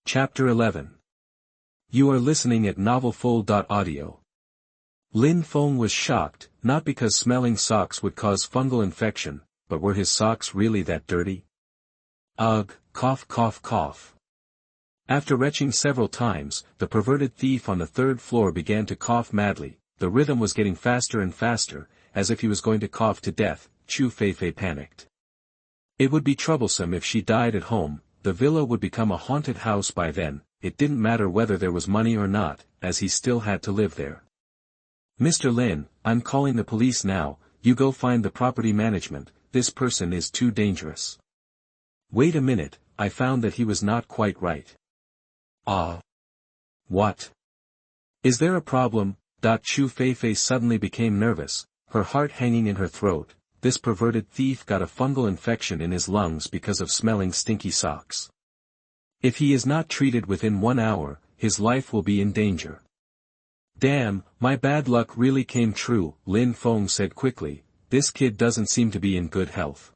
Chapter 11. You are listening at novelfull.audio. Lin Feng was shocked, not because smelling socks would cause fungal infection, but were his socks really that dirty? Ugh, cough cough cough. After retching several times, the perverted thief on the third floor began to cough madly. The rhythm was getting faster and faster, as if he was going to cough to death. Chu Feifei panicked. It would be troublesome if she died at home. The villa would become a haunted house by then. It didn't matter whether there was money or not, as he still had to live there. Mr. Lin, I'm calling the police now. You go find the property management. This person is too dangerous. Wait a minute, I found that he was not quite right. Ah. What? Is there a problem? Chu Feifei suddenly became nervous, her heart hanging in her throat. This perverted thief got a fungal infection in his lungs because of smelling stinky socks. If he is not treated within 1 hour, his life will be in danger. Damn, my bad luck really came true, Lin Feng said quickly. This kid doesn't seem to be in good health.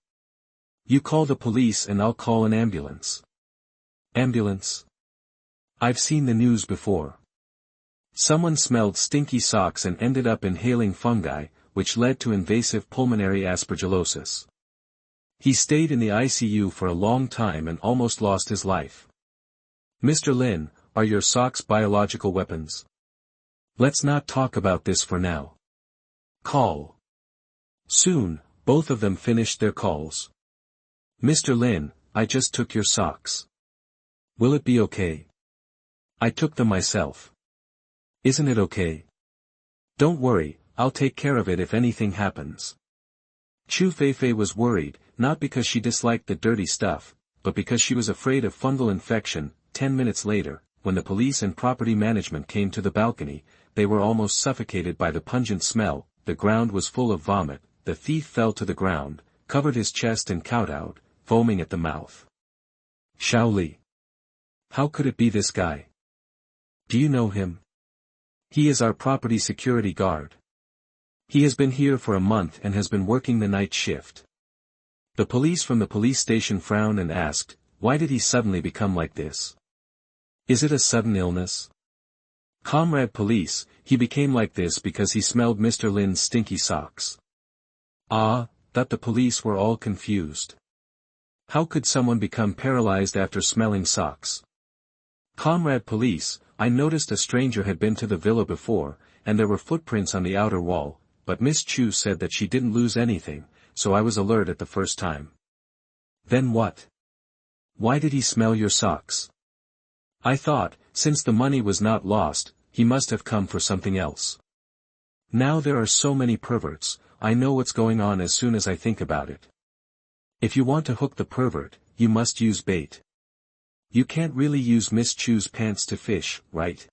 You call the police and I'll call an ambulance. Ambulance? I've seen the news before. Someone smelled stinky socks and ended up inhaling fungi, which led to invasive pulmonary aspergillosis. He stayed in the ICU for a long time and almost lost his life. Mr. Lin, are your socks biological weapons? Let's not talk about this for now. Call. Soon, both of them finished their calls. Mr. Lin, I just took your socks. Will it be okay? I took them myself. Isn't it okay? Don't worry, I'll take care of it if anything happens. Chu Feifei was worried, not because she disliked the dirty stuff, but because she was afraid of fungal infection. 10 minutes later, when the police and property management came to the balcony, they were almost suffocated by the pungent smell. The ground was full of vomit. The thief fell to the ground, covered his chest and kowtowed, foaming at the mouth. Shaoli. How could it be this guy? Do you know him? He is our property security guard. He has been here for a month and has been working the night shift. The police from the police station frowned and asked, why did he suddenly become like this? Is it a sudden illness? Comrade police, he became like this because he smelled Mr. Lin's stinky socks. Ah, that the police were all confused. How could someone become paralyzed after smelling socks? Comrade police, I noticed a stranger had been to the villa before, and there were footprints on the outer wall, but Miss Chu said that she didn't lose anything, so I was alert at the first time. Then what? Why did he smell your socks? I thought, since the money was not lost, he must have come for something else. Now there are so many perverts, I know what's going on as soon as I think about it. If you want to hook the pervert, you must use bait. You can't really use Miss Chu's pants to fish, right?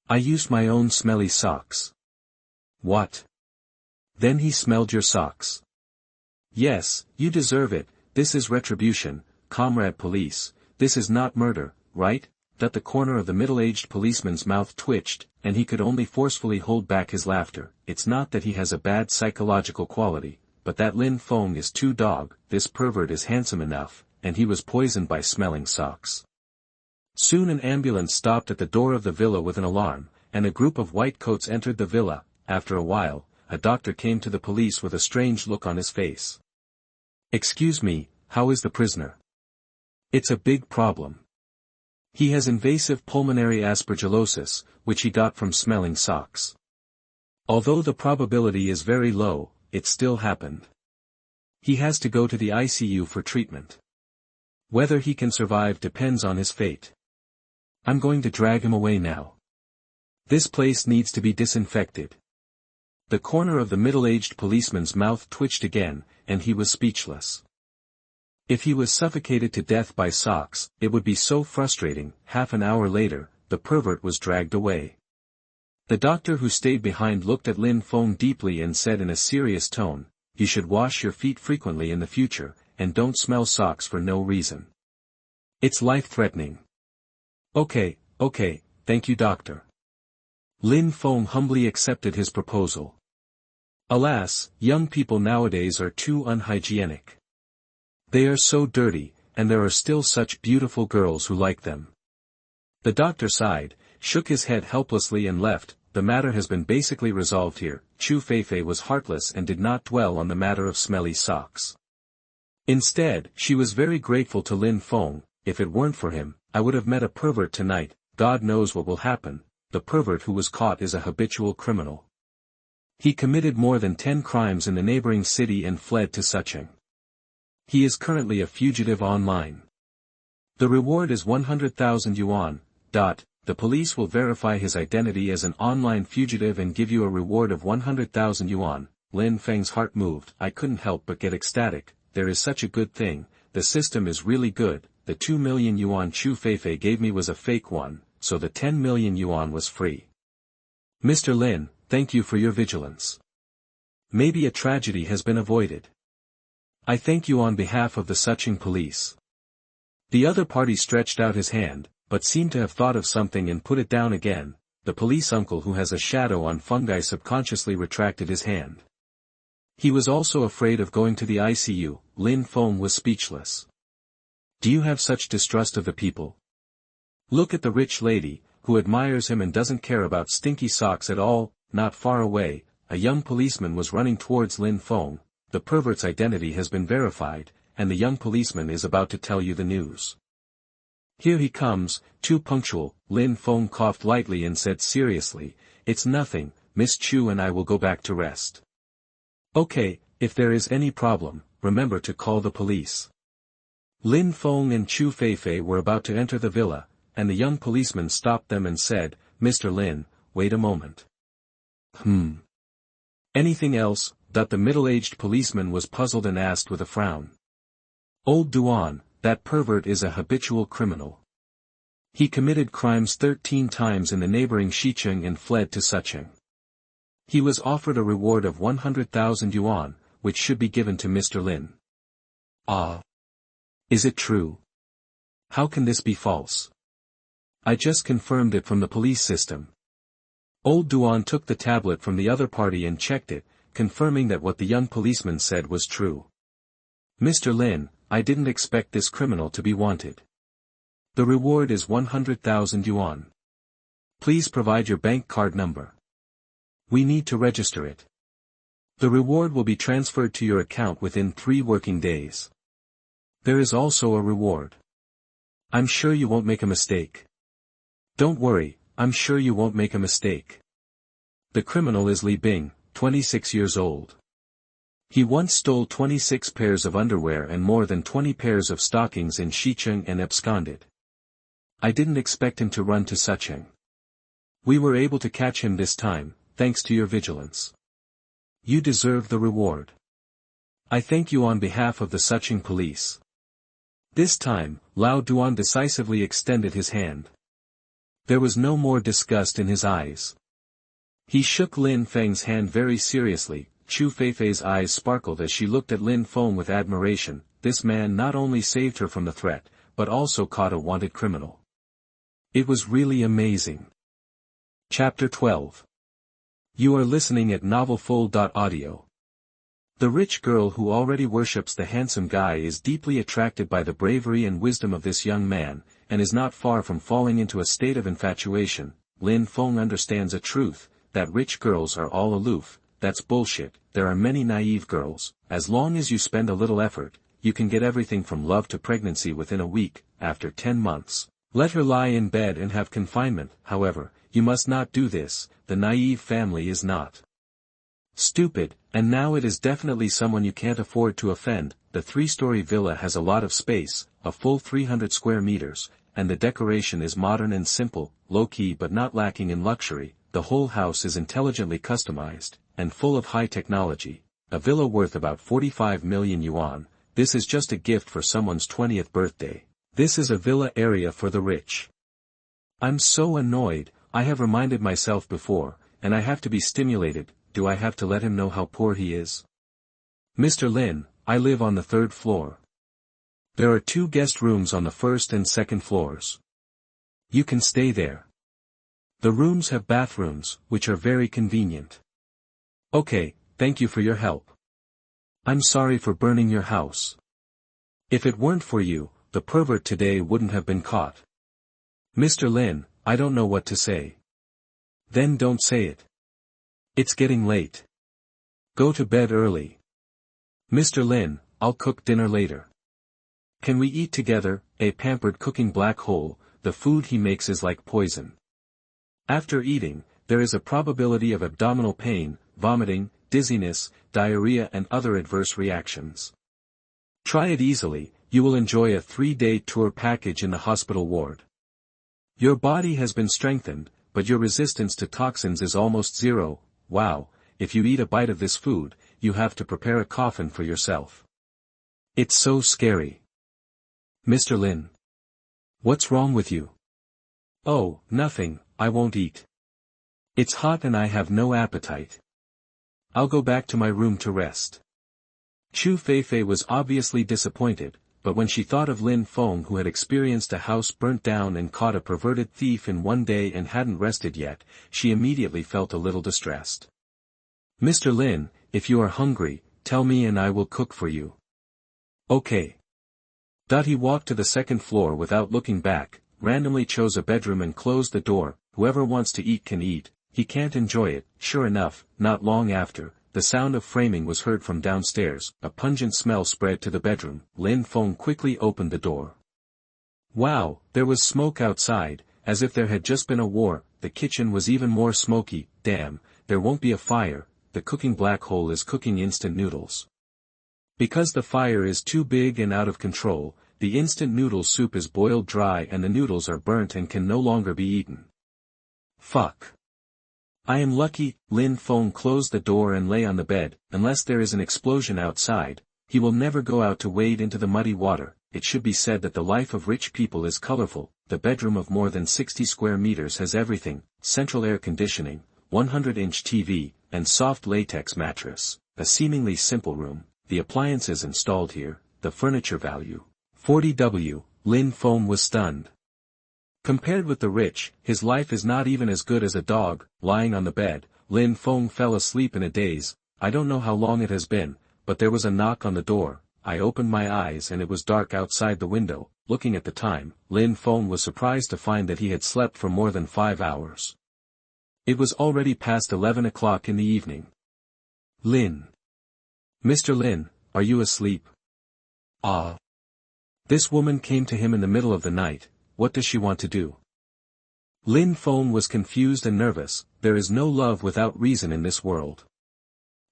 I used my own smelly socks. What? Then he smelled your socks. Yes, you deserve it. This is retribution, comrade police. This is not murder, right? That the corner of the middle-aged policeman's mouth twitched, and he could only forcefully hold back his laughter. It's not that he has a bad psychological quality, but that Lin Feng is too dog. This pervert is handsome enough, and he was poisoned by smelling socks. Soon an ambulance stopped at the door of the villa with an alarm, and a group of white coats entered the villa. After a while, a doctor came to the police with a strange look on his face. Excuse me, how is the prisoner? It's a big problem. He has invasive pulmonary aspergillosis, which he got from smelling socks. Although the probability is very low, it still happened. He has to go to the ICU for treatment. Whether he can survive depends on his fate. I'm going to drag him away now. This place needs to be disinfected. The corner of the middle-aged policeman's mouth twitched again, and he was speechless. If he was suffocated to death by socks, it would be so frustrating. Half an hour later, the pervert was dragged away. The doctor who stayed behind looked at Lin Feng deeply and said in a serious tone, you should wash your feet frequently in the future, and don't smell socks for no reason. It's life-threatening. Okay, thank you doctor. Lin Feng humbly accepted his proposal. Alas, young people nowadays are too unhygienic. They are so dirty, and there are still such beautiful girls who like them. The doctor sighed, shook his head helplessly and left. The matter has been basically resolved here. Chu Feifei was heartless and did not dwell on the matter of smelly socks. Instead, she was very grateful to Lin Feng. If it weren't for him, I would have met a pervert tonight. God knows what will happen. The pervert who was caught is a habitual criminal. He committed more than 10 crimes in the neighboring city and fled to Sucheng. He is currently a fugitive online. The reward is 100,000 yuan. The police will verify his identity as an online fugitive and give you a reward of 100,000 yuan. Lin Feng's heart moved. I couldn't help but get ecstatic. There is such a good thing. The system is really good. The 2 million yuan Chu Feifei gave me was a fake one, so the 10 million yuan was free. Mr. Lin, thank you for your vigilance. Maybe a tragedy has been avoided. I thank you on behalf of the Sucheng police. The other party stretched out his hand, but seemed to have thought of something and put it down again. The police uncle who has a shadow on fungi subconsciously retracted his hand. He was also afraid of going to the ICU. Lin Feng was speechless. Do you have such distrust of the people? Look at the rich lady, who admires him and doesn't care about stinky socks at all. Not far away, a young policeman was running towards Lin Feng. The pervert's identity has been verified, and the young policeman is about to tell you the news. Here he comes, too punctual. Lin Feng coughed lightly and said seriously, it's nothing, Miss Chu and I will go back to rest. Okay, if there is any problem, remember to call the police. Lin Feng and Chu Feifei were about to enter the villa, and the young policeman stopped them and said, Mr. Lin, wait a moment. Anything else? The middle-aged policeman was puzzled and asked with a frown. Old Duan, that pervert is a habitual criminal. He committed crimes 13 times in the neighboring Xicheng and fled to Sucheng. He was offered a reward of 100,000 yuan, which should be given to Mr. Lin. Ah. Is it true? How can this be false? I just confirmed it from the police system. Old Duan took the tablet from the other party and checked it, confirming that what the young policeman said was true. Mr. Lin, I didn't expect this criminal to be wanted. The reward is 100,000 yuan. Please provide your bank card number. We need to register it. The reward will be transferred to your account within 3 working days. There is also a reward. I'm sure you won't make a mistake. Don't worry, I'm sure you won't make a mistake. The criminal is Li Bing, 26 years old. He once stole 26 pairs of underwear and more than 20 pairs of stockings in Xicheng and absconded. I didn't expect him to run to Sucheng. We were able to catch him this time, thanks to your vigilance. You deserve the reward. I thank you on behalf of the Sucheng police. This time, Lao Duan decisively extended his hand. There was no more disgust in his eyes. He shook Lin Feng's hand very seriously. Chu Feifei's eyes sparkled as she looked at Lin Feng with admiration. This man not only saved her from the threat, but also caught a wanted criminal. It was really amazing. Chapter 12. You are listening at novelfull.audio. The rich girl who already worships the handsome guy is deeply attracted by the bravery and wisdom of this young man, and is not far from falling into a state of infatuation. Lin Feng understands a truth, that rich girls are all aloof. That's bullshit. There are many naive girls. As long as you spend a little effort, you can get everything from love to pregnancy within a week. After 10 months, let her lie in bed and have confinement. However, you must not do this. The naive family is not stupid, and now it is definitely someone you can't afford to offend. The 3-story villa has a lot of space, a full 300 square meters, and the decoration is modern and simple, low-key but not lacking in luxury. The whole house is intelligently customized, and full of high technology. A villa worth about 45 million yuan. This is just a gift for someone's 20th birthday. This is a villa area for the rich. I'm so annoyed. I have reminded myself before, and I have to be stimulated. Do I have to let him know how poor he is? Mr. Lin, I live on the 3rd floor. There are 2 guest rooms on the 1st and 2nd floors. You can stay there. The rooms have bathrooms, which are very convenient. Okay, thank you for your help. I'm sorry for burning your house. If it weren't for you, the pervert today wouldn't have been caught. Mr. Lin, I don't know what to say. Then don't say it. It's getting late. Go to bed early. Mr. Lin, I'll cook dinner later. Can we eat together? A pampered cooking black hole, the food he makes is like poison. After eating, there is a probability of abdominal pain, vomiting, dizziness, diarrhea and other adverse reactions. Try it easily, you will enjoy a 3-day tour package in the hospital ward. Your body has been strengthened, but your resistance to toxins is almost zero. Wow, if you eat a bite of this food, you have to prepare a coffin for yourself. It's so scary. Mr. Lin. What's wrong with you? Oh, nothing, I won't eat. It's hot and I have no appetite. I'll go back to my room to rest. Chu Feifei was obviously disappointed, but when she thought of Lin Feng who had experienced a house burnt down and caught a perverted thief in one day and hadn't rested yet, she immediately felt a little distressed. Mr. Lin, if you are hungry, tell me and I will cook for you. Okay. He walked to the second floor without looking back, randomly chose a bedroom and closed the door. Whoever wants to eat can eat, he can't enjoy it. Sure enough, not long after, the sound of framing was heard from downstairs, a pungent smell spread to the bedroom. Lin Feng quickly opened the door. Wow, there was smoke outside, as if there had just been a war. The kitchen was even more smoky. Damn, there won't be a fire, the cooking black hole is cooking instant noodles. Because the fire is too big and out of control, the instant noodle soup is boiled dry and the noodles are burnt and can no longer be eaten. Fuck. I am lucky. Lin Feng closed the door and lay on the bed. Unless there is an explosion outside, he will never go out to wade into the muddy water. It should be said that the life of rich people is colorful. The bedroom of more than 60 square meters has everything: central air conditioning, 100-inch TV, and soft latex mattress. A seemingly simple room. The appliances installed here, the furniture value, 40W. Lin Feng was stunned. Compared with the rich, his life is not even as good as a dog. Lying on the bed, Lin Feng fell asleep in a daze. I don't know how long it has been, but there was a knock on the door. I opened my eyes and it was dark outside the window. Looking at the time, Lin Feng was surprised to find that he had slept for more than 5 hours. It was already past 11 o'clock in the evening. Lin. Mr. Lin, are you asleep? Ah. This woman came to him in the middle of the night. What does she want to do? Lin Feng was confused and nervous. There is no love without reason in this world.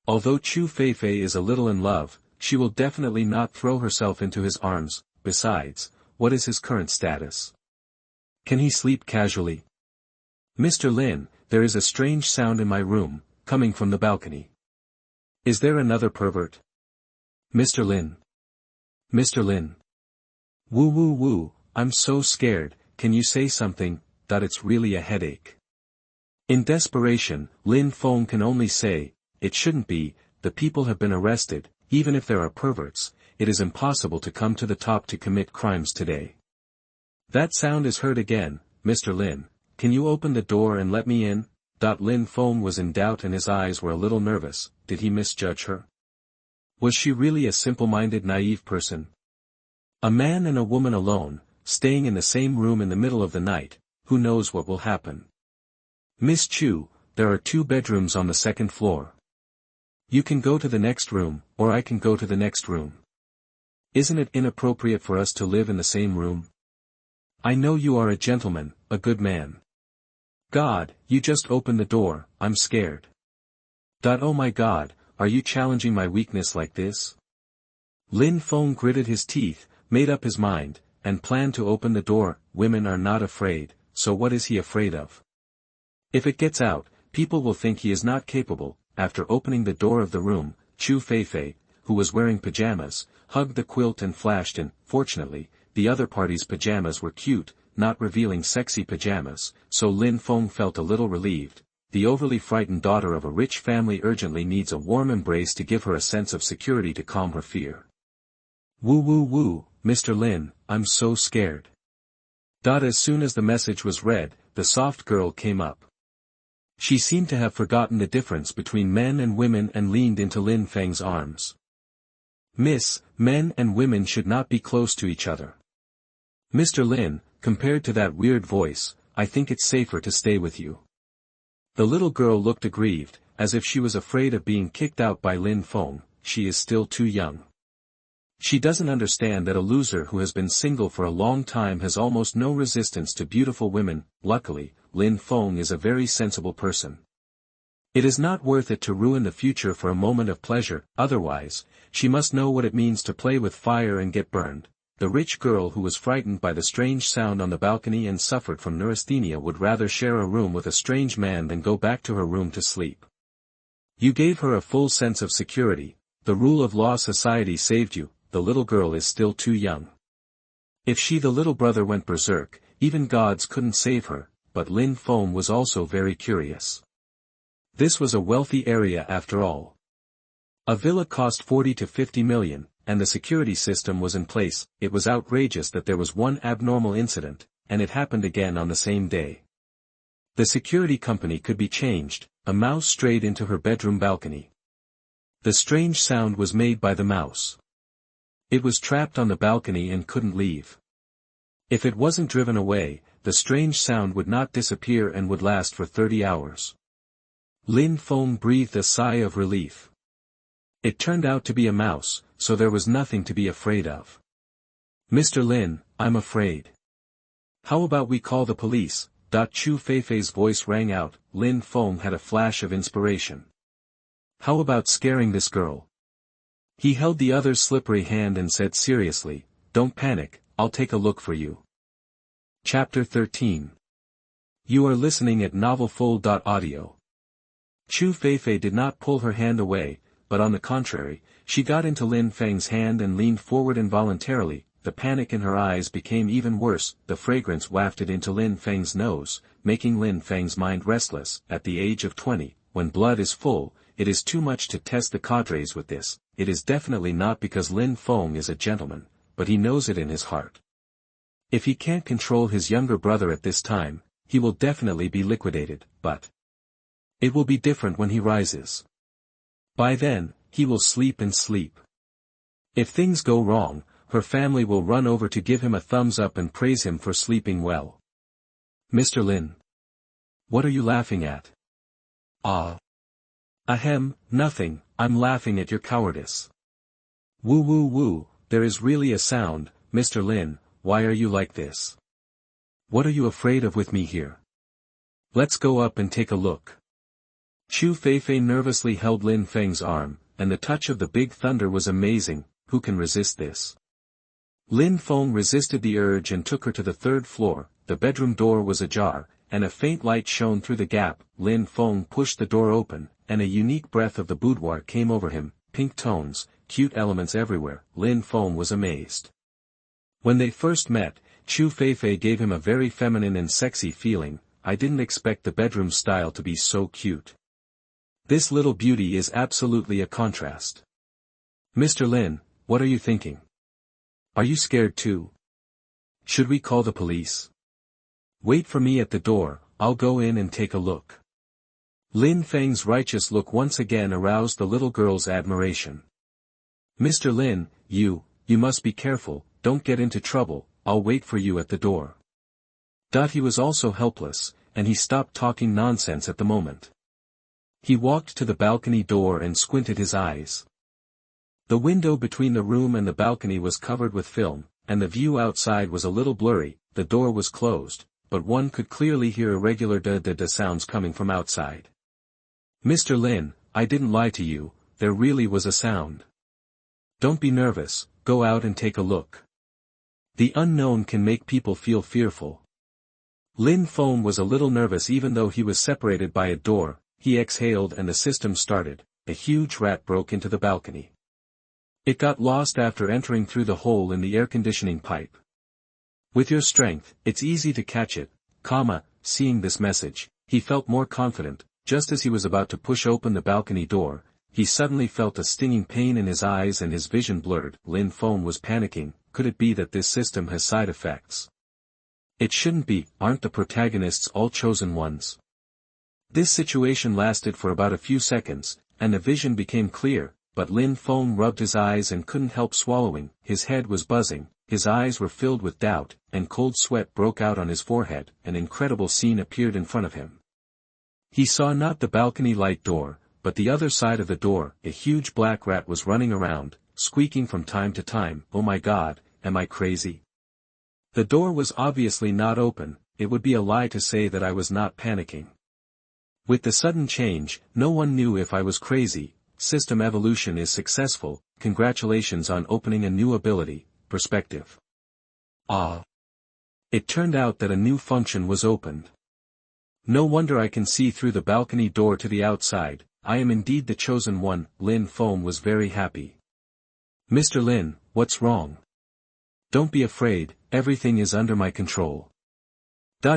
Although Chu Feifei is a little in love, she will definitely not throw herself into his arms. Besides, what is his current status? Can he sleep casually? Mr. Lin, there is a strange sound in my room, coming from the balcony. Is there another pervert? Mr. Lin. Mr. Lin. Woo woo woo, I'm so scared, can you say something? It's really a headache. In desperation, Lin Feng can only say, it shouldn't be, the people have been arrested. Even if there are perverts, it is impossible to come to the top to commit crimes today. That sound is heard again. Mr. Lin, can you open the door and let me in? Lin Feng was in doubt and his eyes were a little nervous. Did he misjudge her? Was she really a simple-minded naive person? A man and a woman alone, staying in the same room in the middle of the night, who knows what will happen? Miss Chu, there are 2 bedrooms on the second floor. You can go to the next room, or I can go to the next room. Isn't it inappropriate for us to live in the same room? I know you are a gentleman, a good man. God, you just opened the door, I'm scared. Oh my God, are you challenging my weakness like this? Lin Feng gritted his teeth, made up his mind, and planned to open the door. Women are not afraid, so what is he afraid of? If it gets out, people will think he is not capable. After opening the door of the room, Chu Feifei, who was wearing pajamas, hugged the quilt and flashed in. Fortunately, the other party's pajamas were cute, not revealing sexy pajamas, so Lin Feng felt a little relieved. The overly frightened daughter of a rich family urgently needs a warm embrace to give her a sense of security to calm her fear. Woo woo woo, Mr. Lin, I'm so scared. As soon as the message was read, the soft girl came up. She seemed to have forgotten the difference between men and women and leaned into Lin Feng's arms. Miss, men and women should not be close to each other. Mr. Lin, compared to that weird voice, I think it's safer to stay with you. The little girl looked aggrieved, as if she was afraid of being kicked out by Lin Feng. She is still too young. She doesn't understand that a loser who has been single for a long time has almost no resistance to beautiful women. Luckily, Lin Feng is a very sensible person. It is not worth it to ruin the future for a moment of pleasure, otherwise, she must know what it means to play with fire and get burned. The rich girl who was frightened by the strange sound on the balcony and suffered from neurasthenia would rather share a room with a strange man than go back to her room to sleep. You gave her a full sense of security. The rule of law society saved you. The little girl is still too young. If she the little brother went berserk, even gods couldn't save her, but Lin Feng was also very curious. This was a wealthy area after all. A villa cost 40 to 50 million, and the security system was in place. It was outrageous that there was one abnormal incident, and it happened again on the same day. The security company could be changed. A mouse strayed into her bedroom balcony. The strange sound was made by the mouse. It was trapped on the balcony and couldn't leave. If it wasn't driven away, the strange sound would not disappear and would last for 30 hours. Lin Feng breathed a sigh of relief. It turned out to be a mouse, so there was nothing to be afraid of. Mr. Lin, I'm afraid. How about we call the police? Chu Feifei's voice rang out. Lin Feng had a flash of inspiration. How about scaring this girl? He held the other's slippery hand and said seriously, don't panic, I'll take a look for you. Chapter 13. You are listening at novelfull.audio. Chu Feifei did not pull her hand away, but on the contrary, she got into Lin Feng's hand and leaned forward involuntarily. The panic in her eyes became even worse. The fragrance wafted into Lin Feng's nose, making Lin Feng's mind restless. At the age of 20, when blood is full, it is too much to test the cadres with this. It is definitely not because Lin Feng is a gentleman, but he knows it in his heart. If he can't control his younger brother at this time, he will definitely be liquidated, but it will be different when he rises. By then, he will sleep and sleep. If things go wrong, her family will run over to give him a thumbs up and praise him for sleeping well. Mr. Lin. What are you laughing at? Ahem, nothing, I'm laughing at your cowardice. Woo woo woo, there is really a sound. Mr. Lin, why are you like this? What are you afraid of with me here? Let's go up and take a look. Chu Feifei nervously held Lin Feng's arm, and the touch of the big thunder was amazing. Who can resist this? Lin Feng resisted the urge and took her to the third floor. The bedroom door was ajar, and a faint light shone through the gap. Lin Feng pushed the door open, and a unique breath of the boudoir came over him. Pink tones, cute elements everywhere. Lin Feng was amazed. When they first met, Chu Feifei gave him a very feminine and sexy feeling. I didn't expect the bedroom style to be so cute. This little beauty is absolutely a contrast. Mr. Lin, what are you thinking? Are you scared too? Should we call the police? Wait for me at the door, I'll go in and take a look. Lin Feng's righteous look once again aroused the little girl's admiration. Mr. Lin, you must be careful, don't get into trouble, I'll wait for you at the door. He was also helpless, and he stopped talking nonsense at the moment. He walked to the balcony door and squinted his eyes. The window between the room and the balcony was covered with film, and the view outside was a little blurry. The door was closed, but one could clearly hear irregular da-da-da sounds coming from outside. Mr. Lin, I didn't lie to you, there really was a sound. Don't be nervous, go out and take a look. The unknown can make people feel fearful. Lin Feng was a little nervous even though he was separated by a door. He exhaled and the system started. A huge rat broke into the balcony. It got lost after entering through the hole in the air conditioning pipe. With your strength, it's easy to catch it, Seeing this message, he felt more confident. Just as he was about to push open the balcony door, he suddenly felt a stinging pain in his eyes and his vision blurred. Lin Feng was panicking. Could it be that this system has side effects? It shouldn't be. Aren't the protagonists all chosen ones? This situation lasted for about a few seconds, and the vision became clear, but Lin Feng rubbed his eyes and couldn't help swallowing. His head was buzzing. his eyes were filled with doubt, and cold sweat broke out on his forehead. An incredible scene appeared in front of him. He saw not the balcony light door, but the other side of the door. A huge black rat was running around, squeaking from time to time. "Oh my God, am I crazy?" The door was obviously not open. It would be a lie to say that I was not panicking. With the sudden change, no one knew if I was crazy. System evolution is successful. Congratulations on opening a new ability, perspective. Ah. It turned out that a new function was opened. No wonder I can see through the balcony door to the outside. I am indeed the chosen one. Lin Feng was very happy. "Mr. Lin, what's wrong? Don't be afraid, everything is under my control."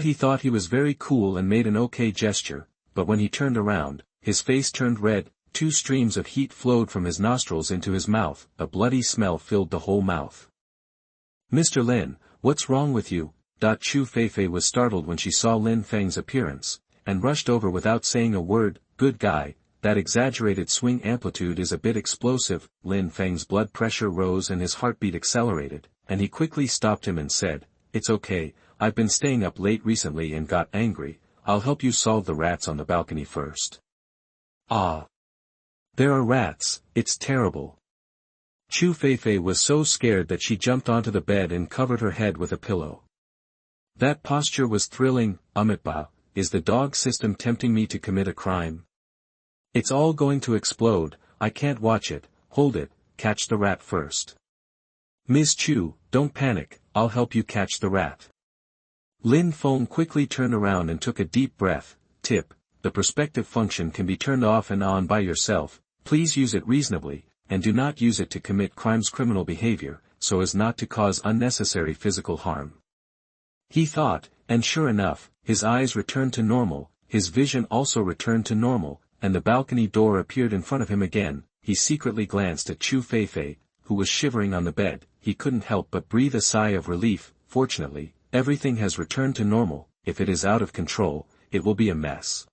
He thought he was very cool and made an okay gesture, but when he turned around, his face turned red. 2 streams of heat flowed from his nostrils into his mouth. A bloody smell filled the whole mouth. "Mr. Lin, what's wrong with you?" Chu Feifei was startled when she saw Lin Feng's appearance, and rushed over without saying a word. "Good guy, that exaggerated swing amplitude is a bit explosive." Lin Feng's blood pressure rose and his heartbeat accelerated, and he quickly stopped him and said, "It's okay, I've been staying up late recently and got angry. I'll help you solve the rats on the balcony first." "Ah. There are rats, it's terrible." Chu Feifei was so scared that she jumped onto the bed and covered her head with a pillow. That posture was thrilling. "Amitba, is the dog system tempting me to commit a crime? It's all going to explode. I can't watch it. Hold it, catch the rat first." "Ms. Chu, don't panic, I'll help you catch the rat." Lin Feng quickly turned around and took a deep breath. Tip: the perspective function can be turned off and on by yourself. Please use it reasonably, and do not use it to commit crimes. Criminal behavior, so as not to cause unnecessary physical harm. He thought, and sure enough, his eyes returned to normal, his vision also returned to normal, and the balcony door appeared in front of him again. He secretly glanced at Chu Feifei, who was shivering on the bed. He couldn't help but breathe a sigh of relief. Fortunately, everything has returned to normal. If it is out of control, it will be a mess.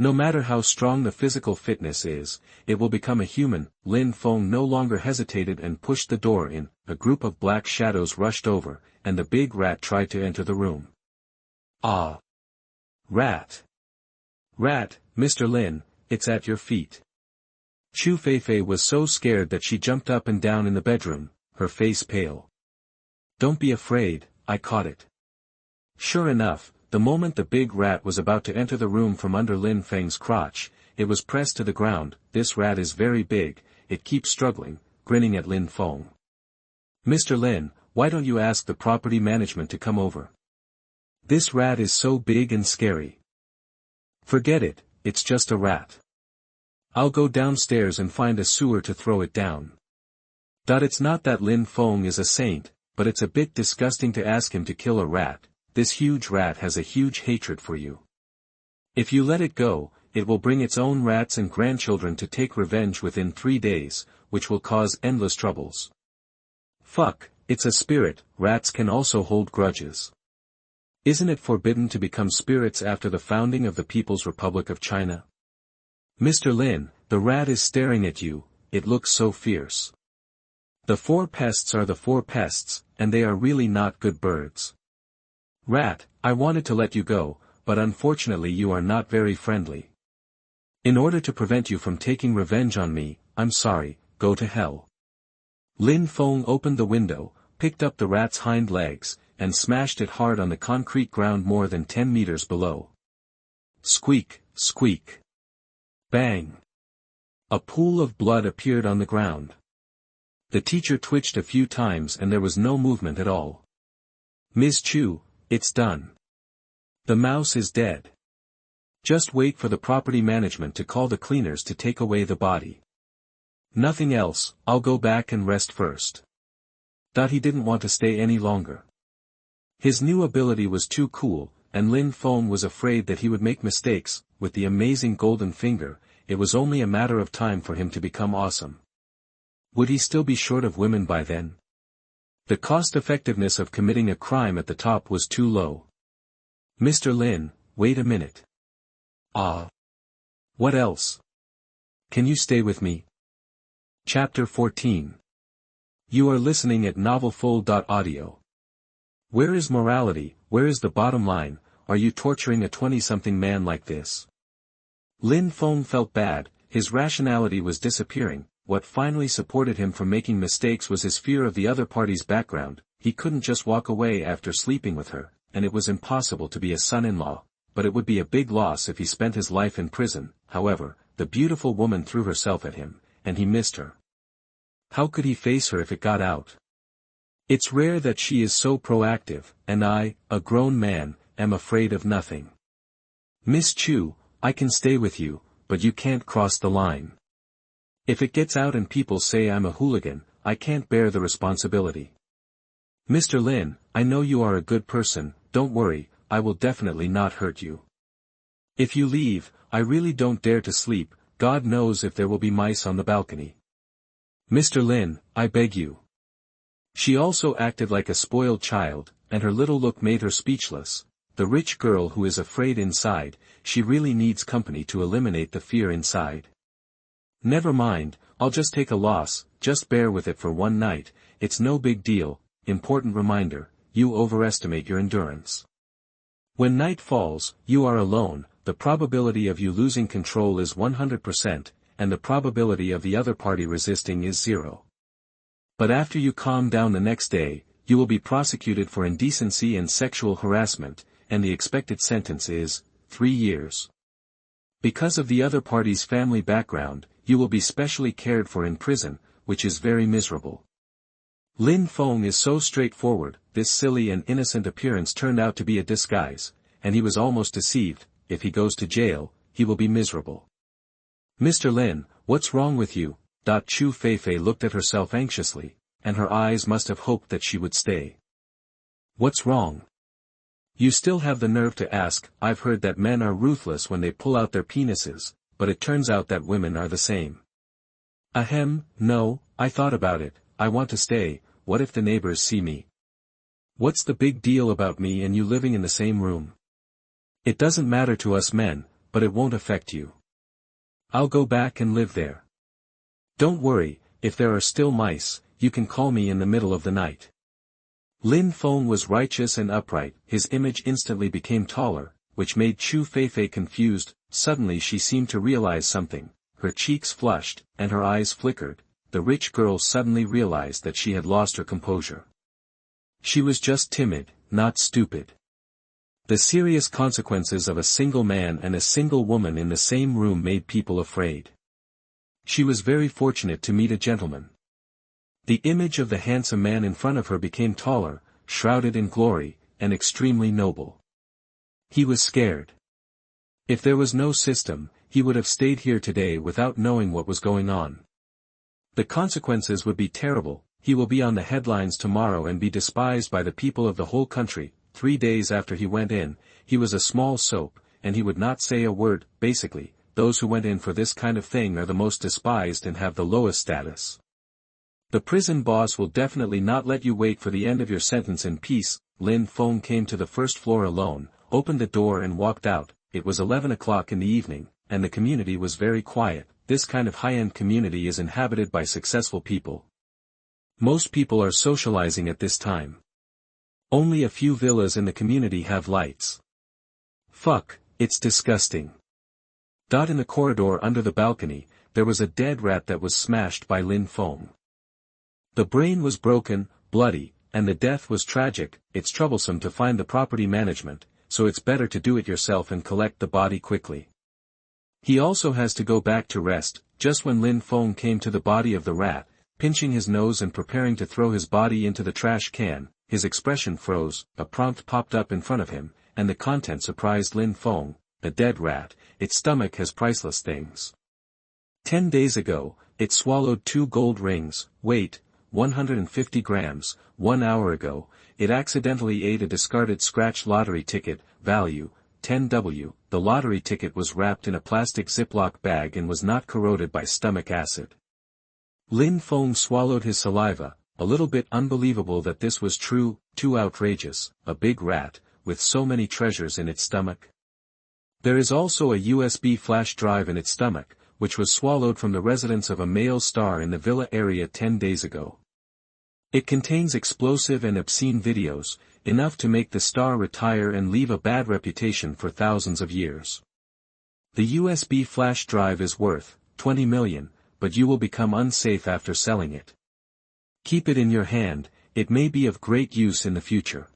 No matter how strong the physical fitness is, it will become a human. Lin Feng no longer hesitated and pushed the door in. A group of black shadows rushed over, and the big rat tried to enter the room. "Ah! Rat! Rat, Mr. Lin, it's at your feet." Chu Feifei was so scared that she jumped up and down in the bedroom, her face pale. "Don't be afraid, I caught it." Sure enough, the moment the big rat was about to enter the room from under Lin Feng's crotch, it was pressed to the ground. "This rat is very big, it keeps struggling," grinning at Lin Feng. "Mr. Lin, why don't you ask the property management to come over? This rat is so big and scary." "Forget it, it's just a rat. I'll go downstairs and find a sewer to throw it down." It's not that Lin Feng is a saint, but it's a bit disgusting to ask him to kill a rat. This huge rat has a huge hatred for you. If you let it go, it will bring its own rats and grandchildren to take revenge within 3 days, which will cause endless troubles. Fuck, it's a spirit. Rats can also hold grudges. Isn't it forbidden to become spirits after the founding of the People's Republic of China? Mr. Lin, the rat is staring at you, it looks so fierce. The 4 pests are the 4 pests, and they are really not good birds. Rat, I wanted to let you go, but unfortunately you are not very friendly. In order to prevent you from taking revenge on me, I'm sorry, go to hell. Lin Feng opened the window, picked up the rat's hind legs, and smashed it hard on the concrete ground more than 10 meters below. Squeak, squeak. Bang. A pool of blood appeared on the ground. The teacher twitched a few times and there was no movement at all. "Ms. Chu, it's done. The mouse is dead. Just wait for the property management to call the cleaners to take away the body. Nothing else, I'll go back and rest first." He didn't want to stay any longer. His new ability was too cool, and Lin Feng was afraid that he would make mistakes. With the amazing golden finger, it was only a matter of time for him to become awesome. Would he still be short of women by then? The cost-effectiveness of committing a crime at the top was too low. "Mr. Lin, wait a minute." "Ah. What else? Can you stay with me?" Chapter 14. You are listening at novelfull.audio. Where is morality, where is the bottom line? Are you torturing a 20-something man like this? Lin Feng felt bad, his rationality was disappearing. What finally supported him from making mistakes was his fear of the other party's background. He couldn't just walk away after sleeping with her, and it was impossible to be a son-in-law, but it would be a big loss if he spent his life in prison. However, the beautiful woman threw herself at him, and he missed her. How could he face her if it got out? It's rare that she is so proactive, and I, a grown man, am afraid of nothing. Miss Chu, I can stay with you, but you can't cross the line. If it gets out and people say I'm a hooligan, I can't bear the responsibility. Mr. Lin, I know you are a good person, don't worry, I will definitely not hurt you. If you leave, I really don't dare to sleep, God knows if there will be mice on the balcony. Mr. Lin, I beg you. She also acted like a spoiled child, and her little look made her speechless. The rich girl who is afraid inside, she really needs company to eliminate the fear inside. Never mind, I'll just take a loss, just bear with it for one night, it's no big deal. Important reminder, you overestimate your endurance. When night falls, you are alone, the probability of you losing control is 100%, and the probability of the other party resisting is 0. But after you calm down the next day, you will be prosecuted for indecency and sexual harassment, and the expected sentence is 3 years. Because of the other party's family background, you will be specially cared for in prison, which is very miserable. Lin Feng is so straightforward, this silly and innocent appearance turned out to be a disguise, and he was almost deceived. If he goes to jail, he will be miserable. Mr. Lin, what's wrong with you? Chu Feifei looked at herself anxiously, and her eyes must have hoped that she would stay. What's wrong? You still have the nerve to ask. I've heard that men are ruthless when they pull out their penises, but it turns out that women are the same. Ahem, no, I thought about it, I want to stay. What if the neighbors see me? What's the big deal about me and you living in the same room? It doesn't matter to us men, but it won't affect you. I'll go back and live there. Don't worry, if there are still mice, you can call me in the middle of the night. Lin Feng was righteous and upright, his image instantly became taller, which made Chu Feifei confused. Suddenly she seemed to realize something, her cheeks flushed, and her eyes flickered. The rich girl suddenly realized that she had lost her composure. She was just timid, not stupid. The serious consequences of a single man and a single woman in the same room made people afraid. She was very fortunate to meet a gentleman. The image of the handsome man in front of her became taller, shrouded in glory, and extremely noble. He was scared. If there was no system, he would have stayed here today without knowing what was going on. The consequences would be terrible. He will be on the headlines tomorrow and be despised by the people of the whole country. 3 days after he went in, he was a small soap, and he would not say a word. Basically, those who went in for this kind of thing are the most despised and have the lowest status. The prison boss will definitely not let you wait for the end of your sentence in peace. Lin Feng came to the first floor alone, opened the door and walked out. It was 11 o'clock in the evening, and the community was very quiet. This kind of high-end community is inhabited by successful people. Most people are socializing at this time. Only a few villas in the community have lights. Fuck, it's disgusting. In the corridor under the balcony, there was a dead rat that was smashed by Lin Feng. The brain was broken, bloody, and the death was tragic. It's troublesome to find the property management, so it's better to do it yourself and collect the body quickly. He also has to go back to rest. Just when Lin Feng came to the body of the rat, pinching his nose and preparing to throw his body into the trash can, his expression froze. A prompt popped up in front of him, and the content surprised Lin Feng. A dead rat, its stomach has priceless things. 10 days ago, it swallowed 2 gold rings, weight, 150 grams. 1 hour ago, it accidentally ate a discarded scratch lottery ticket, value, 10W. The lottery ticket was wrapped in a plastic Ziploc bag and was not corroded by stomach acid. Lin Feng swallowed his saliva, a little bit unbelievable that this was true, too outrageous, a big rat, with so many treasures in its stomach. There is also a USB flash drive in its stomach, which was swallowed from the residence of a male star in the villa area 10 days ago. It contains explosive and obscene videos, enough to make the star retire and leave a bad reputation for thousands of years. The USB flash drive is worth 20 million, but you will become unsafe after selling it. Keep it in your hand, it may be of great use in the future.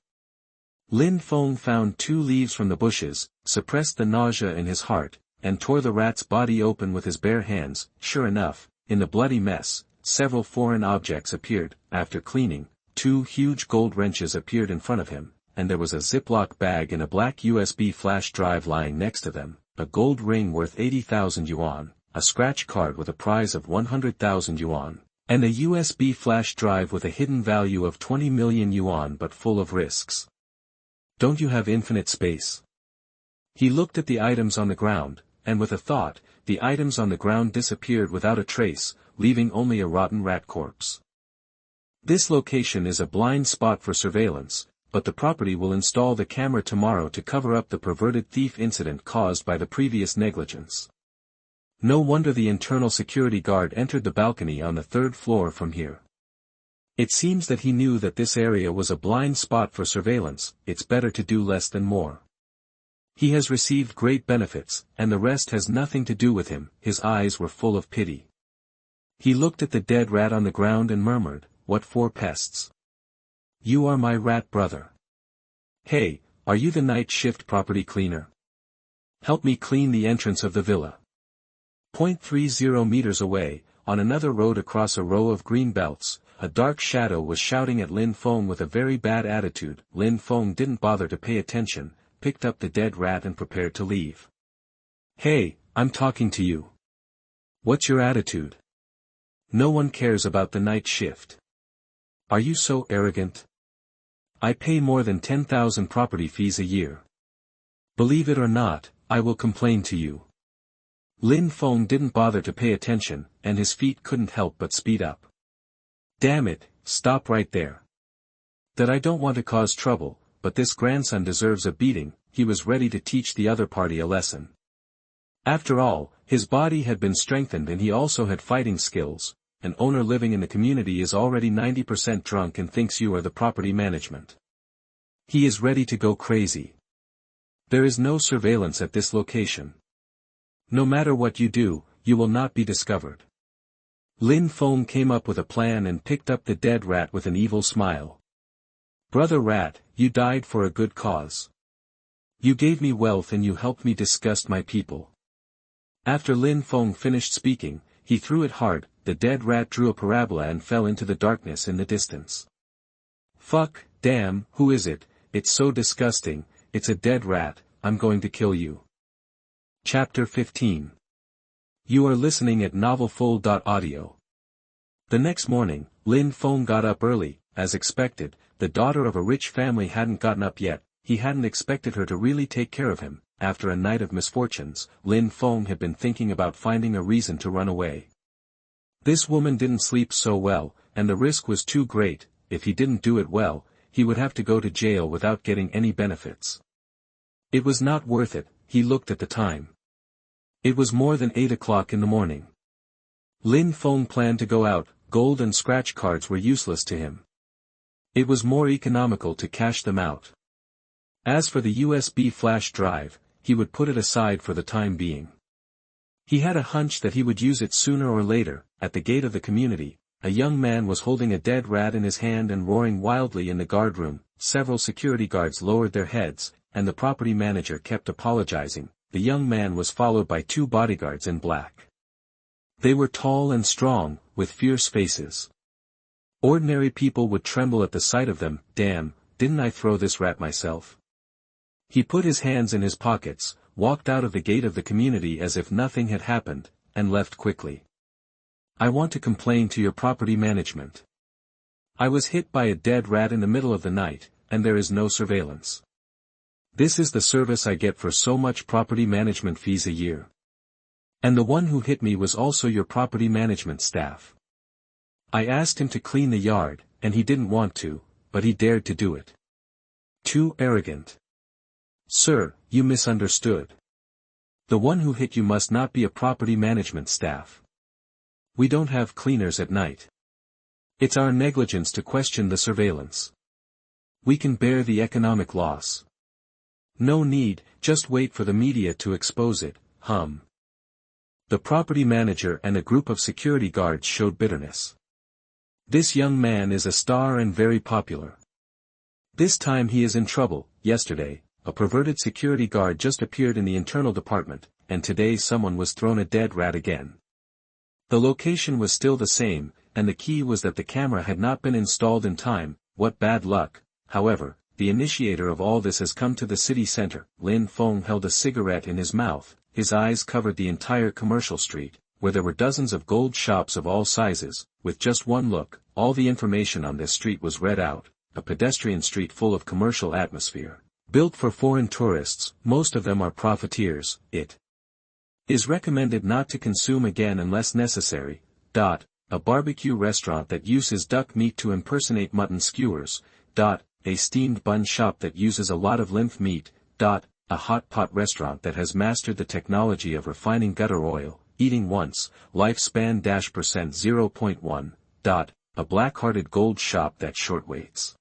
Lin Feng found 2 leaves from the bushes, suppressed the nausea in his heart, and tore the rat's body open with his bare hands. Sure enough, in the bloody mess, several foreign objects appeared. After cleaning, 2 huge gold wrenches appeared in front of him, and there was a Ziploc bag and a black USB flash drive lying next to them, a gold ring worth 80,000 yuan, a scratch card with a prize of 100,000 yuan, and a USB flash drive with a hidden value of 20 million yuan but full of risks. Don't you have infinite space? He looked at the items on the ground, and with a thought, the items on the ground disappeared without a trace, leaving only a rotten rat corpse. This location is a blind spot for surveillance, but the property will install the camera tomorrow to cover up the perverted thief incident caused by the previous negligence. No wonder the internal security guard entered the balcony on the 3rd floor from here. It seems that he knew that this area was a blind spot for surveillance. It's better to do less than more. He has received great benefits, and the rest has nothing to do with him. His eyes were full of pity. He looked at the dead rat on the ground and murmured, "What for pests? You are my rat brother. Hey, are you the night shift property cleaner? Help me clean the entrance of the villa." 0.30 meters away, on another road across a row of green belts, a dark shadow was shouting at Lin Feng with a very bad attitude. Lin Feng didn't bother to pay attention, picked up the dead rat and prepared to leave. "Hey, I'm talking to you. What's your attitude? No one cares about the night shift. Are you so arrogant? I pay more than 10,000 property fees a year. Believe it or not, I will complain to you." Lin Feng didn't bother to pay attention, and his feet couldn't help but speed up. "Damn it, stop right there. That I don't want to cause trouble, but this grandson deserves a beating." He was ready to teach the other party a lesson. After all, his body had been strengthened and he also had fighting skills. An owner living in the community is already 90% drunk and thinks you are the property management. He is ready to go crazy. There is no surveillance at this location. No matter what you do, you will not be discovered. Lin Feng came up with a plan and picked up the dead rat with an evil smile. "Brother rat, you died for a good cause. You gave me wealth and you helped me disgust my people." After Lin Feng finished speaking, he threw it hard. The dead rat drew a parabola and fell into the darkness in the distance. "Fuck, damn, who is it? It's so disgusting. It's a dead rat. I'm going to kill you." Chapter 15. You are listening at novelfull.audio. The next morning, Lin Feng got up early. As expected, the daughter of a rich family hadn't gotten up yet. He hadn't expected her to really take care of him. After a night of misfortunes, Lin Feng had been thinking about finding a reason to run away. This woman didn't sleep so well, and the risk was too great. If he didn't do it well, he would have to go to jail without getting any benefits. It was not worth it. He looked at the time. It was more than 8 o'clock in the morning. Lin Feng planned to go out. Gold and scratch cards were useless to him. It was more economical to cash them out. As for the USB flash drive, he would put it aside for the time being. He had a hunch that he would use it sooner or later. At the gate of the community, a young man was holding a dead rat in his hand and roaring wildly in the guard room. Several security guards lowered their heads, and the property manager kept apologizing. The young man was followed by 2 bodyguards in black. They were tall and strong, with fierce faces. Ordinary people would tremble at the sight of them. "Damn, didn't I throw this rat myself?" He put his hands in his pockets, walked out of the gate of the community as if nothing had happened, and left quickly. "I want to complain to your property management. I was hit by a dead rat in the middle of the night, and there is no surveillance. This is the service I get for so much property management fees a year. And the one who hit me was also your property management staff. I asked him to clean the yard, and he didn't want to, but he dared to do it. Too arrogant. Sir, you misunderstood. The one who hit you must not be a property management staff. We don't have cleaners at night. It's our negligence to question the surveillance. We can bear the economic loss. No need, just wait for the media to expose it, The property manager and a group of security guards showed bitterness. This young man is a star and very popular. This time he is in trouble. Yesterday, a perverted security guard just appeared in the internal department, and today someone was thrown a dead rat again. The location was still the same, and the key was that the camera had not been installed in time. What bad luck. However, the initiator of all this has come to the city center. Lin Feng held a cigarette in his mouth, his eyes covered the entire commercial street, where there were dozens of gold shops of all sizes. With just one look, all the information on this street was read out, a pedestrian street full of commercial atmosphere. Built for foreign tourists, most of them are profiteers. It is recommended not to consume again unless necessary. A barbecue restaurant that uses duck meat to impersonate mutton skewers. A steamed bun shop that uses a lot of lymph meat. A hot pot restaurant that has mastered the technology of refining gutter oil, eating once, lifespan %% 0.1. A black-hearted gold shop that short waits.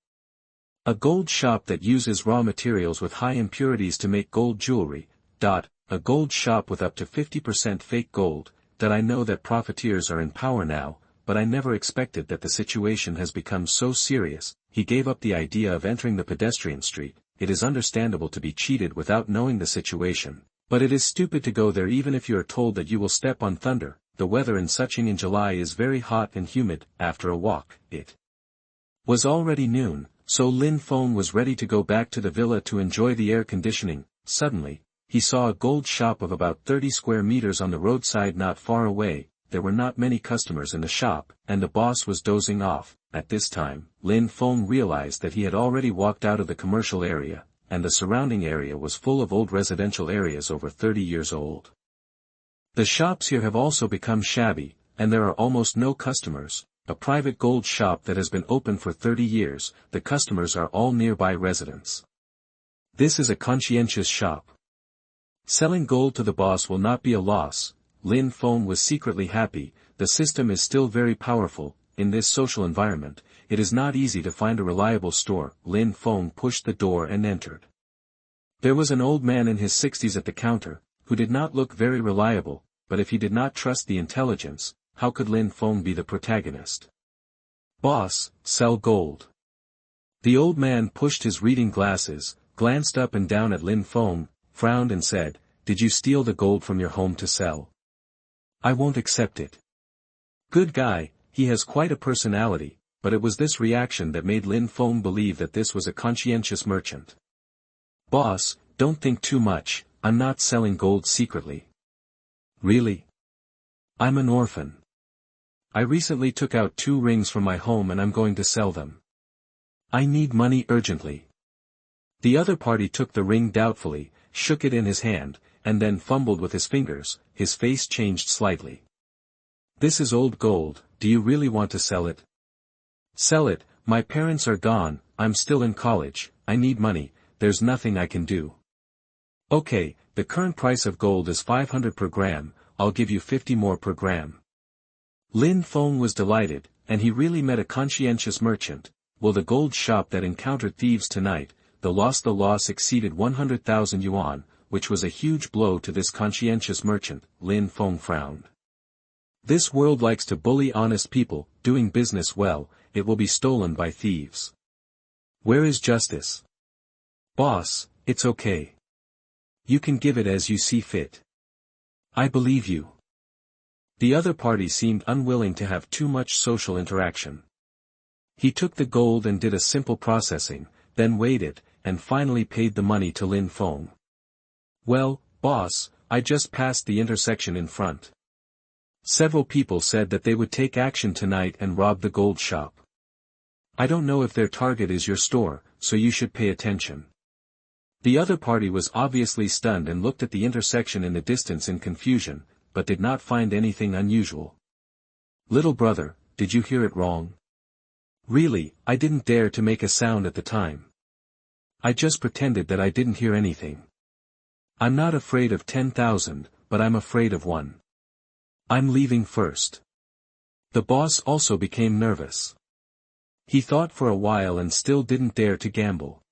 A gold shop that uses raw materials with high impurities to make gold jewelry. A gold shop with up to 50% fake gold. I know that profiteers are in power now, but I never expected that the situation has become so serious. He gave up the idea of entering the pedestrian street. It is understandable to be cheated without knowing the situation, but it is stupid to go there even if you are told that you will step on thunder. The weather in Suching in July is very hot and humid. After a walk, it was already noon, so Lin Feng was ready to go back to the villa to enjoy the air conditioning. Suddenly, he saw a gold shop of about 30 square meters on the roadside not far away. There were not many customers in the shop, and the boss was dozing off. At this time, Lin Feng realized that he had already walked out of the commercial area, and the surrounding area was full of old residential areas over 30 years old. The shops here have also become shabby, and there are almost no customers. A private gold shop that has been open for 30 years, the customers are all nearby residents. This is a conscientious shop. Selling gold to the boss will not be a loss. Lin Feng was secretly happy. The system is still very powerful. In this social environment, it is not easy to find a reliable store. Lin Feng pushed the door and entered. There was an old man in his 60s at the counter, who did not look very reliable, but if he did not trust the intelligence, how could Lin Feng be the protagonist? Boss, sell gold. The old man pushed his reading glasses, glanced up and down at Lin Feng, frowned and said, "Did you steal the gold from your home to sell? I won't accept it." Good guy, he has quite a personality, but it was this reaction that made Lin Feng believe that this was a conscientious merchant. Boss, don't think too much, I'm not selling gold secretly. Really? I'm an orphan. I recently took out 2 rings from my home and I'm going to sell them. I need money urgently. The other party took the ring doubtfully, shook it in his hand, and then fumbled with his fingers. His face changed slightly. This is old gold, do you really want to sell it? Sell it, my parents are gone, I'm still in college, I need money, there's nothing I can do. Okay, the current price of gold is 500 per gram, I'll give you 50 more per gram. Lin Feng was delighted, and he really met a conscientious merchant. Will the gold shop that encountered thieves tonight, the loss exceeded 100,000 yuan, which was a huge blow to this conscientious merchant. Lin Feng frowned. This world likes to bully honest people. Doing business well, it will be stolen by thieves. Where is justice? Boss, it's okay. You can give it as you see fit. I believe you. The other party seemed unwilling to have too much social interaction. He took the gold and did a simple processing, then weighed it, and finally paid the money to Lin Feng. Well, boss, I just passed the intersection in front. Several people said that they would take action tonight and rob the gold shop. I don't know if their target is your store, so you should pay attention. The other party was obviously stunned and looked at the intersection in the distance in confusion, but did not find anything unusual. Little brother, did you hear it wrong? Really, I didn't dare to make a sound at the time. I just pretended that I didn't hear anything. I'm not afraid of 10,000, but I'm afraid of 1. I'm leaving first. The boss also became nervous. He thought for a while and still didn't dare to gamble.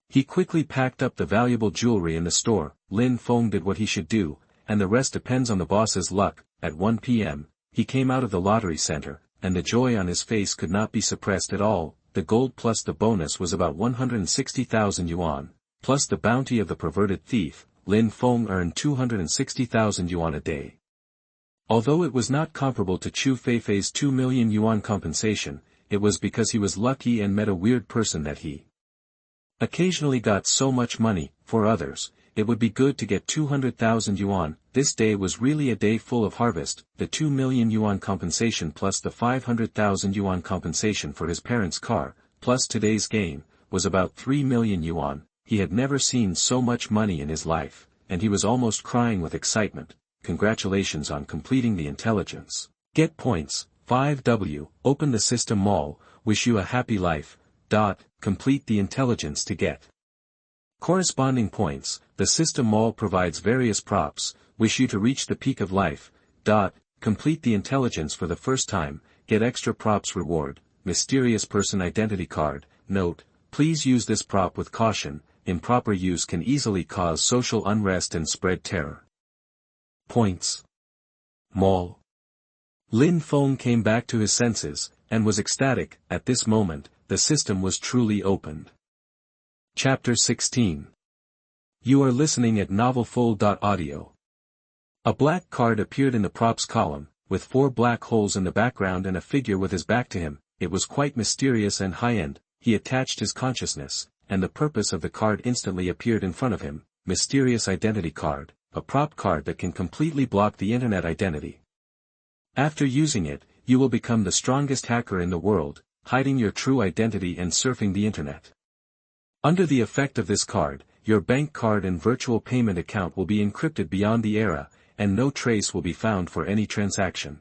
He quickly packed up the valuable jewelry in the store. Lin Feng did what he should do, and the rest depends on the boss's luck. At 1 p.m., he came out of the lottery center, and the joy on his face could not be suppressed at all. The gold plus the bonus was about 160,000 yuan, plus the bounty of the perverted thief. Lin Feng earned 260,000 yuan a day. Although it was not comparable to Chu Feifei's 2 million yuan compensation, it was because he was lucky and met a weird person that he occasionally got so much money. For others, it would be good to get 200,000 yuan. This day was really a day full of harvest. The 2 million yuan compensation plus the 500,000 yuan compensation for his parents' car, plus today's gain, was about 3 million yuan. He had never seen so much money in his life, and he was almost crying with excitement. Congratulations on completing the intelligence. Get points. 5W. Open the system mall. Wish you a happy life. Complete the intelligence to get corresponding points. The system mall provides various props. Wish you to reach the peak of life. Complete the intelligence for the first time. Get extra props reward. Mysterious person identity card. Note: please use this prop with caution. Improper use can easily cause social unrest and spread terror. Points. Mall. Lin Feng came back to his senses, and was ecstatic. At this moment, the system was truly opened. Chapter 16. You are listening at novelfull.audio. A black card appeared in the props column, with 4 black holes in the background and a figure with his back to him. It was quite mysterious and high-end. He attached his consciousness, and the purpose of the card instantly appeared in front of him. Mysterious identity card, a prop card that can completely block the internet identity. After using it, you will become the strongest hacker in the world, hiding your true identity and surfing the internet. Under the effect of this card, your bank card and virtual payment account will be encrypted beyond the era, and no trace will be found for any transaction.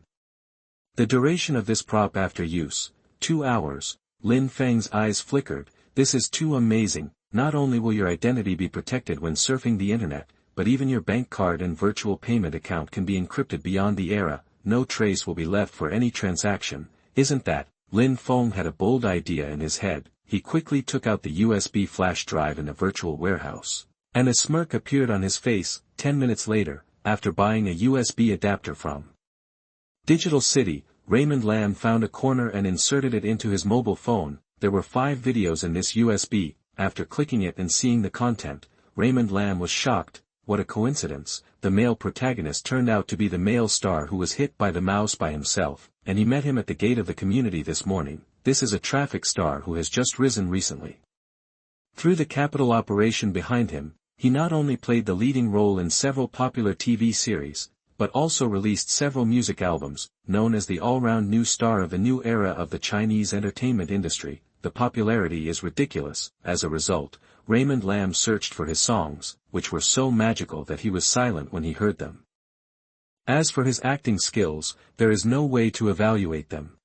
The duration of this prop after use, 2 hours. Lin Feng's eyes flickered. This is too amazing. Not only will your identity be protected when surfing the internet, but even your bank card and virtual payment account can be encrypted beyond the era. No trace will be left for any transaction. Isn't that? Lin Feng had a bold idea in his head. He quickly took out the USB flash drive in a virtual warehouse, and a smirk appeared on his face. 10 minutes later, after buying a USB adapter from Digital City, Raymond Lam found a corner and inserted it into his mobile phone. There were 5 videos in this USB. After clicking it and seeing the content, Raymond Lam was shocked. What a coincidence. The male protagonist turned out to be the male star who was hit by the mouse by himself, and he met him at the gate of the community this morning. This is a traffic star who has just risen recently. Through the capital operation behind him, he not only played the leading role in several popular TV series, but also released several music albums. Known as the all-round new star of a new era of the Chinese entertainment industry, the popularity is ridiculous. As a result, Raymond Lam searched for his songs, which were so magical that he was silent when he heard them. As for his acting skills, there is no way to evaluate them.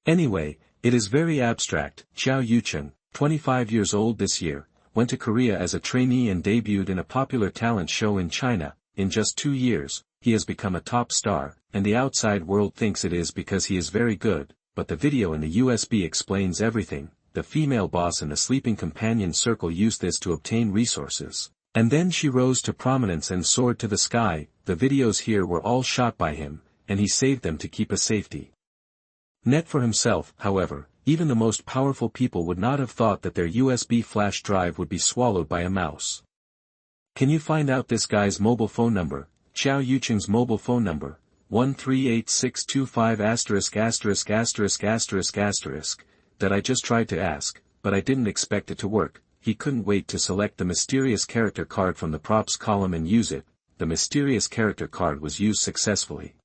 Anyway, it is very abstract. Xiao Yucheng, 25 years old this year, went to Korea as a trainee and debuted in a popular talent show in China. In just 2 years, he has become a top star, and the outside world thinks it is because he is very good, but the video in the USB explains everything. The female boss in the sleeping companion circle used this to obtain resources, and then she rose to prominence and soared to the sky. The videos here were all shot by him, and he saved them to keep a safety net for himself. However, even the most powerful people would not have thought that their USB flash drive would be swallowed by a mouse. Can you find out this guy's mobile phone number? Xiao Yucheng's mobile phone number, 1386258*********, that I just tried to ask, but I didn't expect it to work. He couldn't wait to select the mysterious character card from the props column and use it. The mysterious character card was used successfully.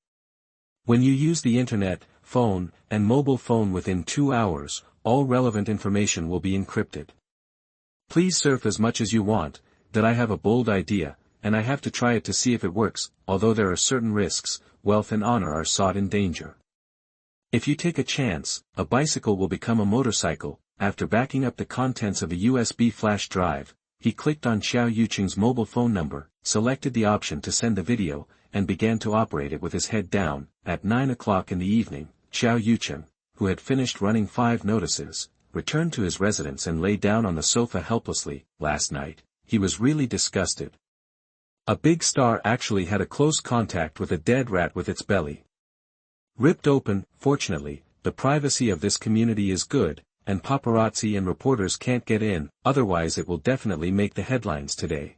When you use the internet, phone, and mobile phone within 2 hours, all relevant information will be encrypted. Please surf as much as you want. That I have a bold idea, and I have to try it to see if it works. Although there are certain risks, wealth and honor are sought in danger. If you take a chance, a bicycle will become a motorcycle. After backing up the contents of a USB flash drive, he clicked on Xiao Yucheng's mobile phone number, selected the option to send the video, and began to operate it with his head down. At 9 o'clock in the evening, Xiao Yucheng, who had finished running 5 notices, returned to his residence and lay down on the sofa helplessly. Last night, he was really disgusted. A big star actually had a close contact with a dead rat with its belly ripped open. Fortunately, the privacy of this community is good, and paparazzi and reporters can't get in, otherwise it will definitely make the headlines today.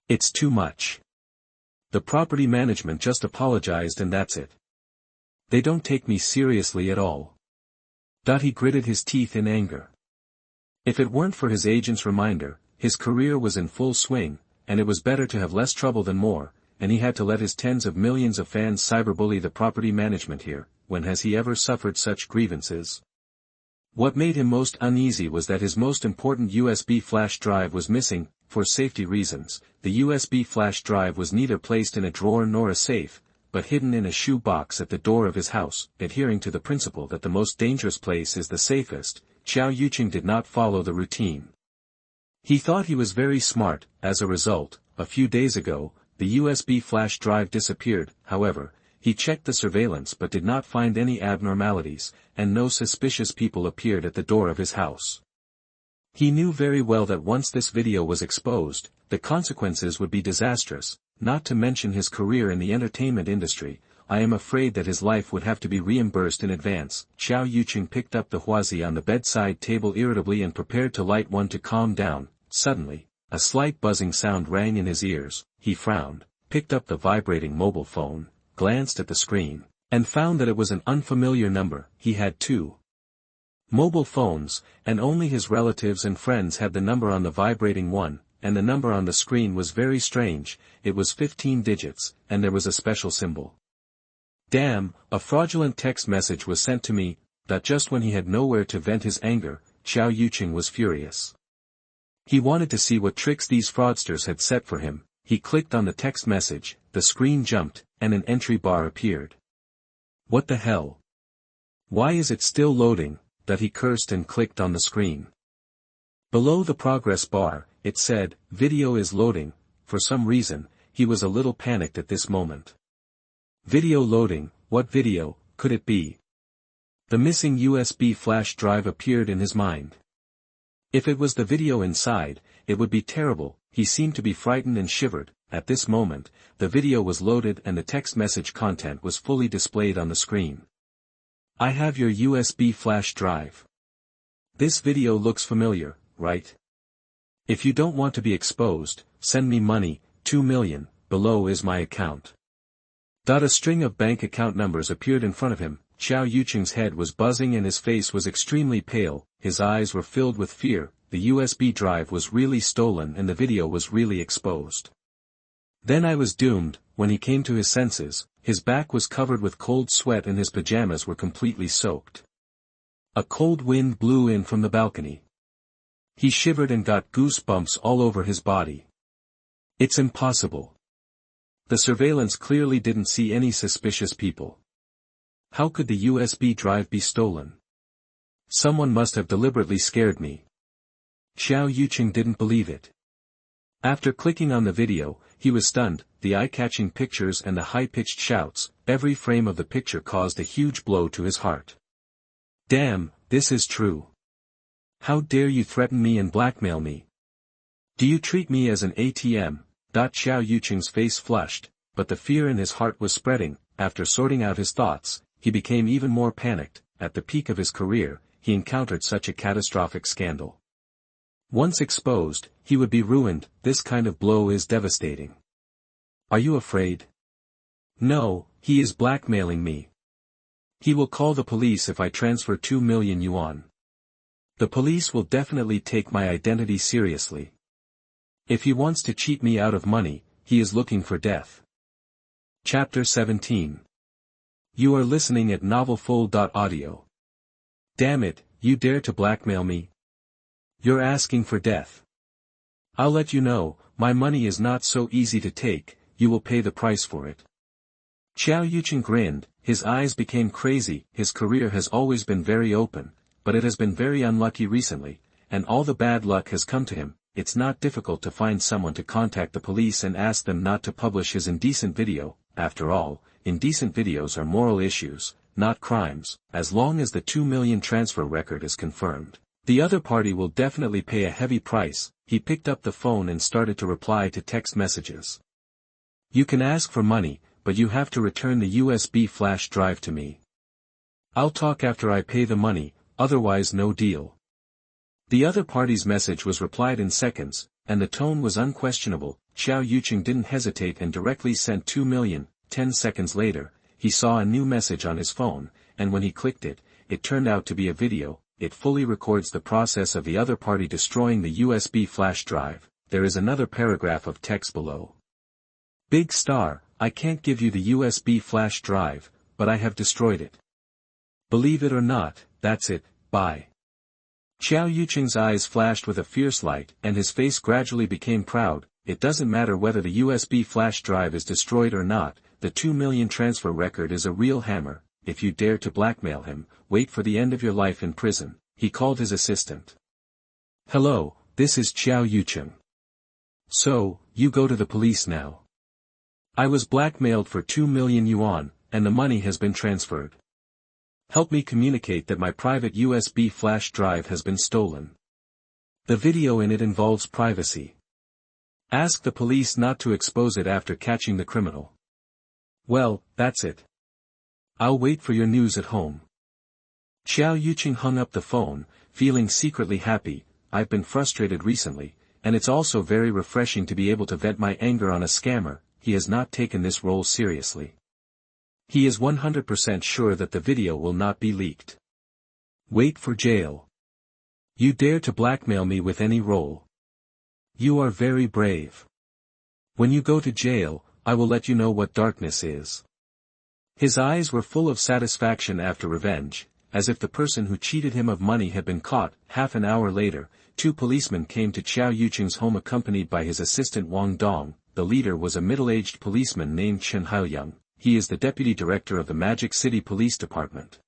It's too much. The property management just apologized and that's it. They don't take me seriously at all. He gritted his teeth in anger. If it weren't for his agent's reminder, his career was in full swing, and it was better to have less trouble than more, and he had to let his tens of millions of fans cyberbully the property management here. When has he ever suffered such grievances? What made him most uneasy was that his most important USB flash drive was missing. For safety reasons, the USB flash drive was neither placed in a drawer nor a safe, but hidden in a shoe box at the door of his house. Adhering to the principle that the most dangerous place is the safest, Xiao Yuqing did not follow the routine. He thought he was very smart. As a result, a few days ago, the USB flash drive disappeared. However, he checked the surveillance but did not find any abnormalities, and no suspicious people appeared at the door of his house. He knew very well that once this video was exposed, the consequences would be disastrous, not to mention his career in the entertainment industry. I am afraid that his life would have to be reimbursed in advance. Xiao Yuqing picked up the huazi on the bedside table irritably and prepared to light one to calm down. Suddenly, a slight buzzing sound rang in his ears. He frowned, picked up the vibrating mobile phone, glanced at the screen, and found that it was an unfamiliar number. He had 2 mobile phones, and only his relatives and friends had the number on the vibrating one, and the number on the screen was very strange. It was 15 digits, and there was a special symbol. Damn, a fraudulent text message was sent to me. That just when he had nowhere to vent his anger, Xiao Yuqing was furious. He wanted to see what tricks these fraudsters had set for him. He clicked on the text message, the screen jumped, and an entry bar appeared. What the hell? Why is it still loading? He cursed and clicked on the screen. Below the progress bar, it said, video is loading. For some reason, he was a little panicked at this moment. Video loading, what video could it be? The missing USB flash drive appeared in his mind. If it was the video inside, it would be terrible. He seemed to be frightened and shivered. At this moment, the video was loaded and the text message content was fully displayed on the screen. I have your USB flash drive. This video looks familiar, right? If you don't want to be exposed, send me money, 2 million, below is my account. A string of bank account numbers appeared in front of him. Xiao Yuqing's head was buzzing and his face was extremely pale. His eyes were filled with fear. The USB drive was really stolen and the video was really exposed. Then I was doomed. When he came to his senses, his back was covered with cold sweat and his pajamas were completely soaked. A cold wind blew in from the balcony. He shivered and got goosebumps all over his body. It's impossible. The surveillance clearly didn't see any suspicious people. How could the USB drive be stolen? Someone must have deliberately scared me. Xiao Yuqing didn't believe it. After clicking on the video, he was stunned. The eye-catching pictures and the high-pitched shouts, every frame of the picture caused a huge blow to his heart. Damn, this is true. How dare you threaten me and blackmail me? Do you treat me as an ATM? Xiao Yuqing's face flushed, but the fear in his heart was spreading. After sorting out his thoughts, he became even more panicked. At the peak of his career, he encountered such a catastrophic scandal. Once exposed, he would be ruined. This kind of blow is devastating. Are you afraid? No, he is blackmailing me. He will call the police if I transfer 2 million yuan. The police will definitely take my identity seriously. If he wants to cheat me out of money, he is looking for death. Chapter 17. You are listening at novelfull.audio. Damn it, you dare to blackmail me? You're asking for death. I'll let you know, my money is not so easy to take, you will pay the price for it. Xiao Yuqing grinned, his eyes became crazy. His career has always been very open, but it has been very unlucky recently, and all the bad luck has come to him. It's not difficult to find someone to contact the police and ask them not to publish his indecent video. After all, indecent videos are moral issues, not crimes. As long as the 2 million transfer record is confirmed, the other party will definitely pay a heavy price. He picked up the phone and started to reply to text messages. You can ask for money, but you have to return the USB flash drive to me. I'll talk after I pay the money, otherwise no deal. The other party's message was replied in seconds, and the tone was unquestionable. Xiao Yuqing didn't hesitate and directly sent 2 million. 10 seconds later, he saw a new message on his phone, and when he clicked it, it turned out to be a video. It fully records the process of the other party destroying the USB flash drive. There is another paragraph of text below. Big star, I can't give you the USB flash drive, but I have destroyed it. Believe it or not, that's it, bye. Xiao Yuqing's eyes flashed with a fierce light and his face gradually became proud. It doesn't matter whether the USB flash drive is destroyed or not, the 2 million transfer record is a real hammer. If you dare to blackmail him, wait for the end of your life in prison. He called his assistant. Hello, this is Xiao Yuqing. So, you go to the police now. I was blackmailed for 2 million yuan, and the money has been transferred. Help me communicate that my private USB flash drive has been stolen. The video in it involves privacy. Ask the police not to expose it after catching the criminal. Well, that's it. I'll wait for your news at home. Xiao Yuqing hung up the phone, feeling secretly happy. I've been frustrated recently, and it's also very refreshing to be able to vent my anger on a scammer. He has not taken this role seriously. He is 100% sure that the video will not be leaked. Wait for jail. You dare to blackmail me with any role. You are very brave. When you go to jail, I will let you know what darkness is. His eyes were full of satisfaction after revenge, as if the person who cheated him of money had been caught. Half an hour later, 2 policemen came to Xiao Yuqing's home accompanied by his assistant Wang Dong. The leader was a middle-aged policeman named Chen Haoyang. He is the deputy director of the Magic City Police Department.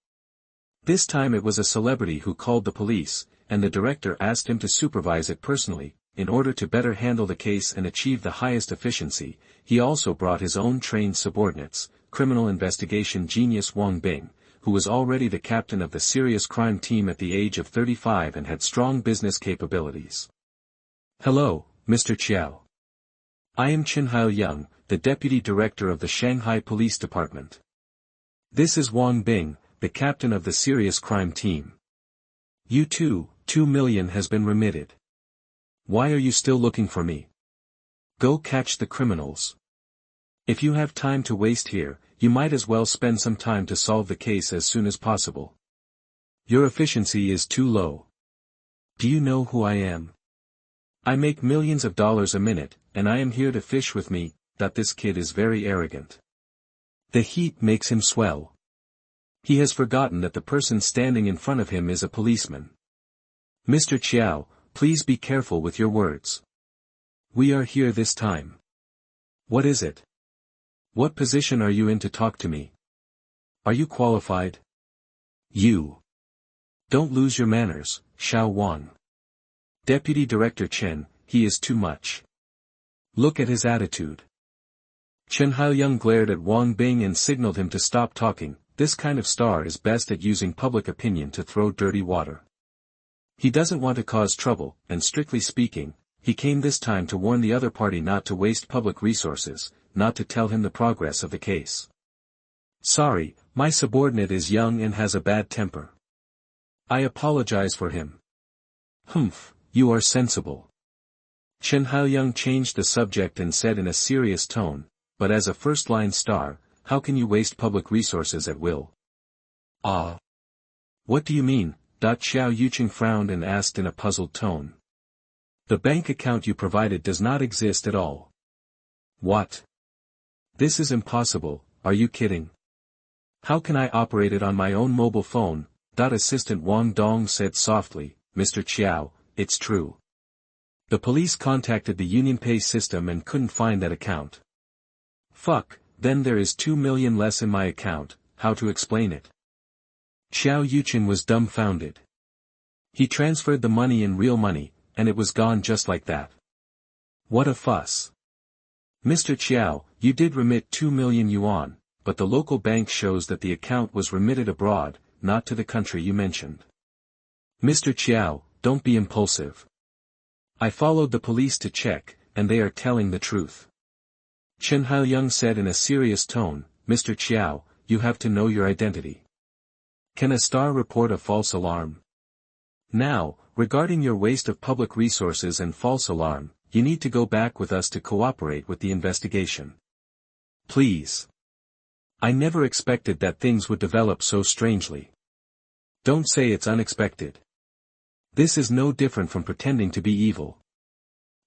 This time it was a celebrity who called the police, and the director asked him to supervise it personally. In order to better handle the case and achieve the highest efficiency, he also brought his own trained subordinates, criminal investigation genius Wang Bing, who was already the captain of the serious crime team at the age of 35 and had strong business capabilities. Hello, Mr. Qiao. I am Chen Haoyang, the deputy director of the Shanghai Police Department. This is Wang Bing, the captain of the serious crime team. You too, 2 million has been remitted. Why are you still looking for me? Go catch the criminals. If you have time to waste here, you might as well spend some time to solve the case as soon as possible. Your efficiency is too low. Do you know who I am? I make millions of dollars a minute, and I am here to fish with me. That this kid is very arrogant. The heat makes him swell. He has forgotten that the person standing in front of him is a policeman. Mr. Qiao, please be careful with your words. We are here this time. What is it? What position are you in to talk to me? Are you qualified? You. Don't lose your manners, Xiao Wang. Deputy Director Chen, he is too much. Look at his attitude. Chen Haoyang glared at Wang Bing and signaled him to stop talking. This kind of star is best at using public opinion to throw dirty water. He doesn't want to cause trouble, and strictly speaking, he came this time to warn the other party not to waste public resources, not to tell him the progress of the case. Sorry, my subordinate is young and has a bad temper. I apologize for him. Humph, you are sensible. Chen Haoyang changed the subject and said in a serious tone, but as a first-line star, how can you waste public resources at will? Ah. What do you mean? Xiao Yuqing frowned and asked in a puzzled tone. The bank account you provided does not exist at all. What? This is impossible, are you kidding? How can I operate it on my own mobile phone? Assistant Wang Dong said softly, Mr. Qiao, it's true. The police contacted the UnionPay system and couldn't find that account. Fuck, then there is 2 million less in my account. How to explain it? Xiao Yuqing was dumbfounded. He transferred the money in real money, and it was gone just like that. What a fuss. Mr. Qiao, you did remit 2 million yuan, but the local bank shows that the account was remitted abroad, not to the country you mentioned. Mr. Chiao, don't be impulsive. I followed the police to check, and they are telling the truth. Chen Haoyang said in a serious tone, Mr. Chiao, you have to know your identity. Can a star report a false alarm? Now, regarding your waste of public resources and false alarm, you need to go back with us to cooperate with the investigation. Please. I never expected that things would develop so strangely. Don't say it's unexpected. This is no different from pretending to be evil.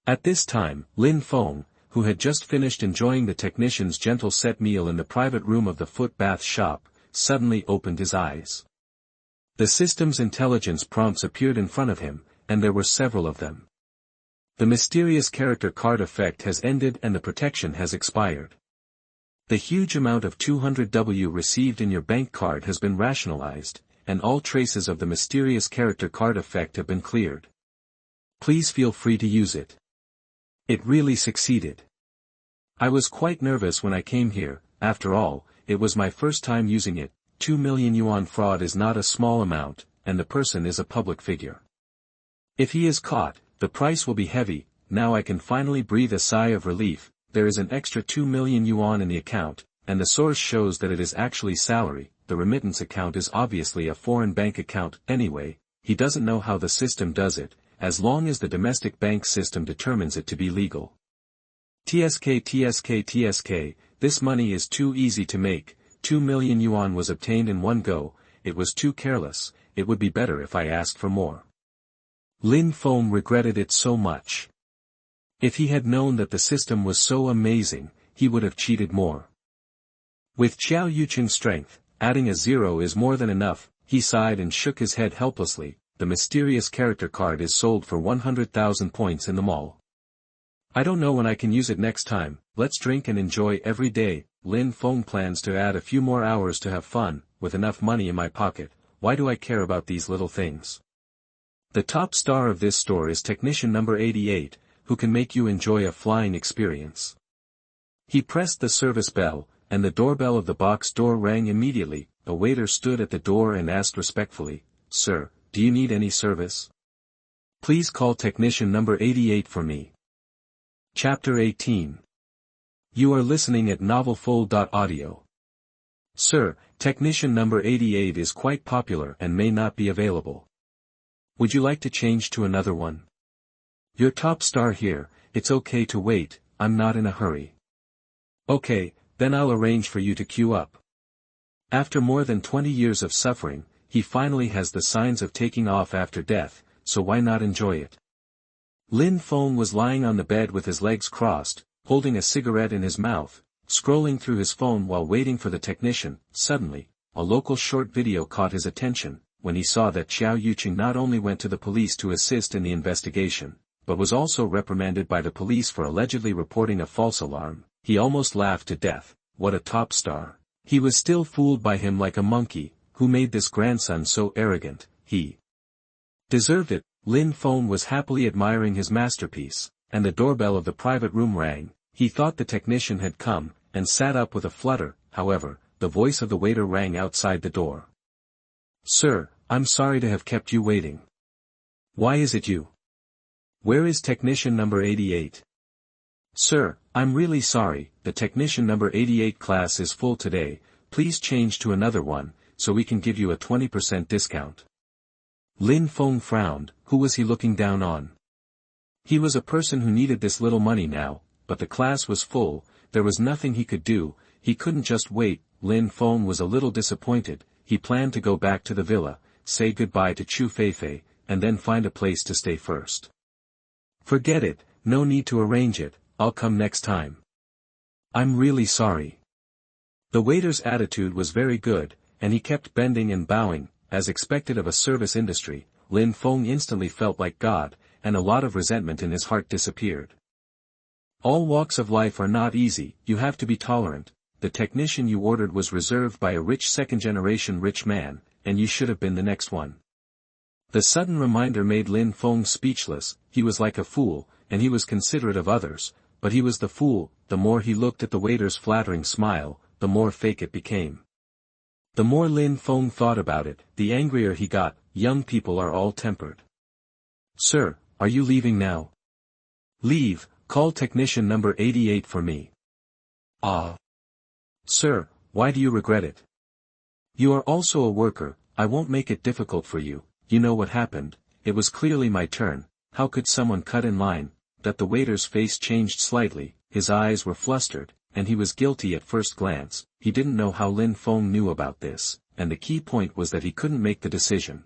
At this time, Lin Feng, who had just finished enjoying the technician's gentle set meal in the private room of the foot bath shop, suddenly opened his eyes. The system's intelligence prompts appeared in front of him, and there were several of them. The mysterious character card effect has ended and the protection has expired. The huge amount of 200W received in your bank card has been rationalized, and all traces of the mysterious character card effect have been cleared. Please feel free to use it. It really succeeded. I was quite nervous when I came here. After all, it was my first time using it. 2 million yuan fraud is not a small amount, and the person is a public figure. If he is caught, the price will be heavy. Now I can finally breathe a sigh of relief. There is an extra 2 million yuan in the account, and the source shows that it is actually salary. The remittance account is obviously a foreign bank account. Anyway, he doesn't know how the system does it, as long as the domestic bank system determines it to be legal. TSK, this money is too easy to make. 2 million yuan was obtained in one go. It was too careless. It would be better if I asked for more. Lin Feng regretted it so much. If he had known that the system was so amazing, he would have cheated more. With Xiao Yuqing's strength, adding a zero is more than enough. He sighed and shook his head helplessly. The mysterious character card is sold for 100,000 points in the mall. I don't know when I can use it next time. Let's drink and enjoy every day. Lin Feng plans to add a few more hours to have fun. With enough money in my pocket, why do I care about these little things? The top star of this store is technician number 88, who can make you enjoy a flying experience. He pressed the service bell, and the doorbell of the box door rang immediately. A waiter stood at the door and asked respectfully, Sir, do you need any service? Please call technician number 88 for me. Chapter 18. You are listening at novelfull.audio. Sir, technician number 88 is quite popular and may not be available. Would you like to change to another one? Your top star here. It's okay to wait, I'm not in a hurry. Okay, then I'll arrange for you to queue up. After more than 20 years of suffering, he finally has the signs of taking off after death, so why not enjoy it? Lin Feng was lying on the bed with his legs crossed, holding a cigarette in his mouth, scrolling through his phone while waiting for the technician. Suddenly, a local short video caught his attention. When he saw that Xiao Yuqing not only went to the police to assist in the investigation, but was also reprimanded by the police for allegedly reporting a false alarm, he almost laughed to death. What a top star. He was still fooled by him like a monkey. Who made this grandson so arrogant? He deserved it. Lin Feng was happily admiring his masterpiece, and the doorbell of the private room rang. He thought the technician had come, and sat up with a flutter. However, the voice of the waiter rang outside the door. Sir, I'm sorry to have kept you waiting. Why is it you? Where is technician number 88? Sir, I'm really sorry, the technician number 88 class is full today. Please change to another one, so we can give you a 20% discount. Lin Feng frowned. Who was he looking down on? He was a person who needed this little money now, but the class was full. There was nothing he could do. He couldn't just wait. Lin Feng was a little disappointed. He planned to go back to the villa, say goodbye to Chu Feifei, and then find a place to stay first. Forget it, no need to arrange it, I'll come next time. I'm really sorry. The waiter's attitude was very good, and he kept bending and bowing, as expected of a service industry. Lin Feng instantly felt like God, and a lot of resentment in his heart disappeared. All walks of life are not easy, you have to be tolerant. The technician you ordered was reserved by a rich second-generation rich man, and you should have been the next one. The sudden reminder made Lin Feng speechless. He was like a fool, and he was considerate of others, but he was the fool. The more he looked at the waiter's flattering smile, the more fake it became. The more Lin Feng thought about it, the angrier he got. Young people are all tempered. Sir, are you leaving now? Leave, call technician number 88 for me. Ah. Sir, why do you regret it? You are also a worker, I won't make it difficult for you. You know what happened, it was clearly my turn, how could someone cut in line? That the waiter's face changed slightly, his eyes were flustered, and he was guilty at first glance. He didn't know how Lin Feng knew about this, and the key point was that he couldn't make the decision.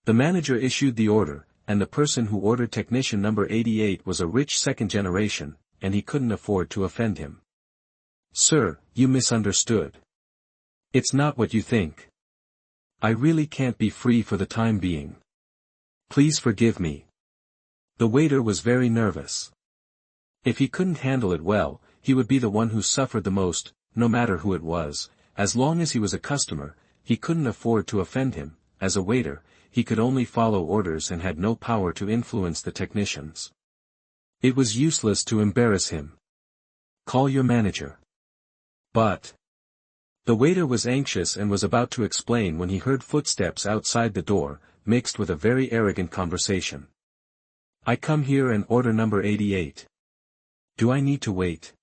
The manager issued the order, and the person who ordered technician number 88 was a rich second generation, and he couldn't afford to offend him. Sir, you misunderstood. It's not what you think. I really can't be free for the time being. Please forgive me. The waiter was very nervous. If he couldn't handle it well, he would be the one who suffered the most, no matter who it was. As long as he was a customer, he couldn't afford to offend him. As a waiter, he could only follow orders and had no power to influence the technicians. It was useless to embarrass him. Call your manager. But the waiter was anxious and was about to explain when he heard footsteps outside the door, mixed with a very arrogant conversation. I come here and order number 88. Do I need to wait?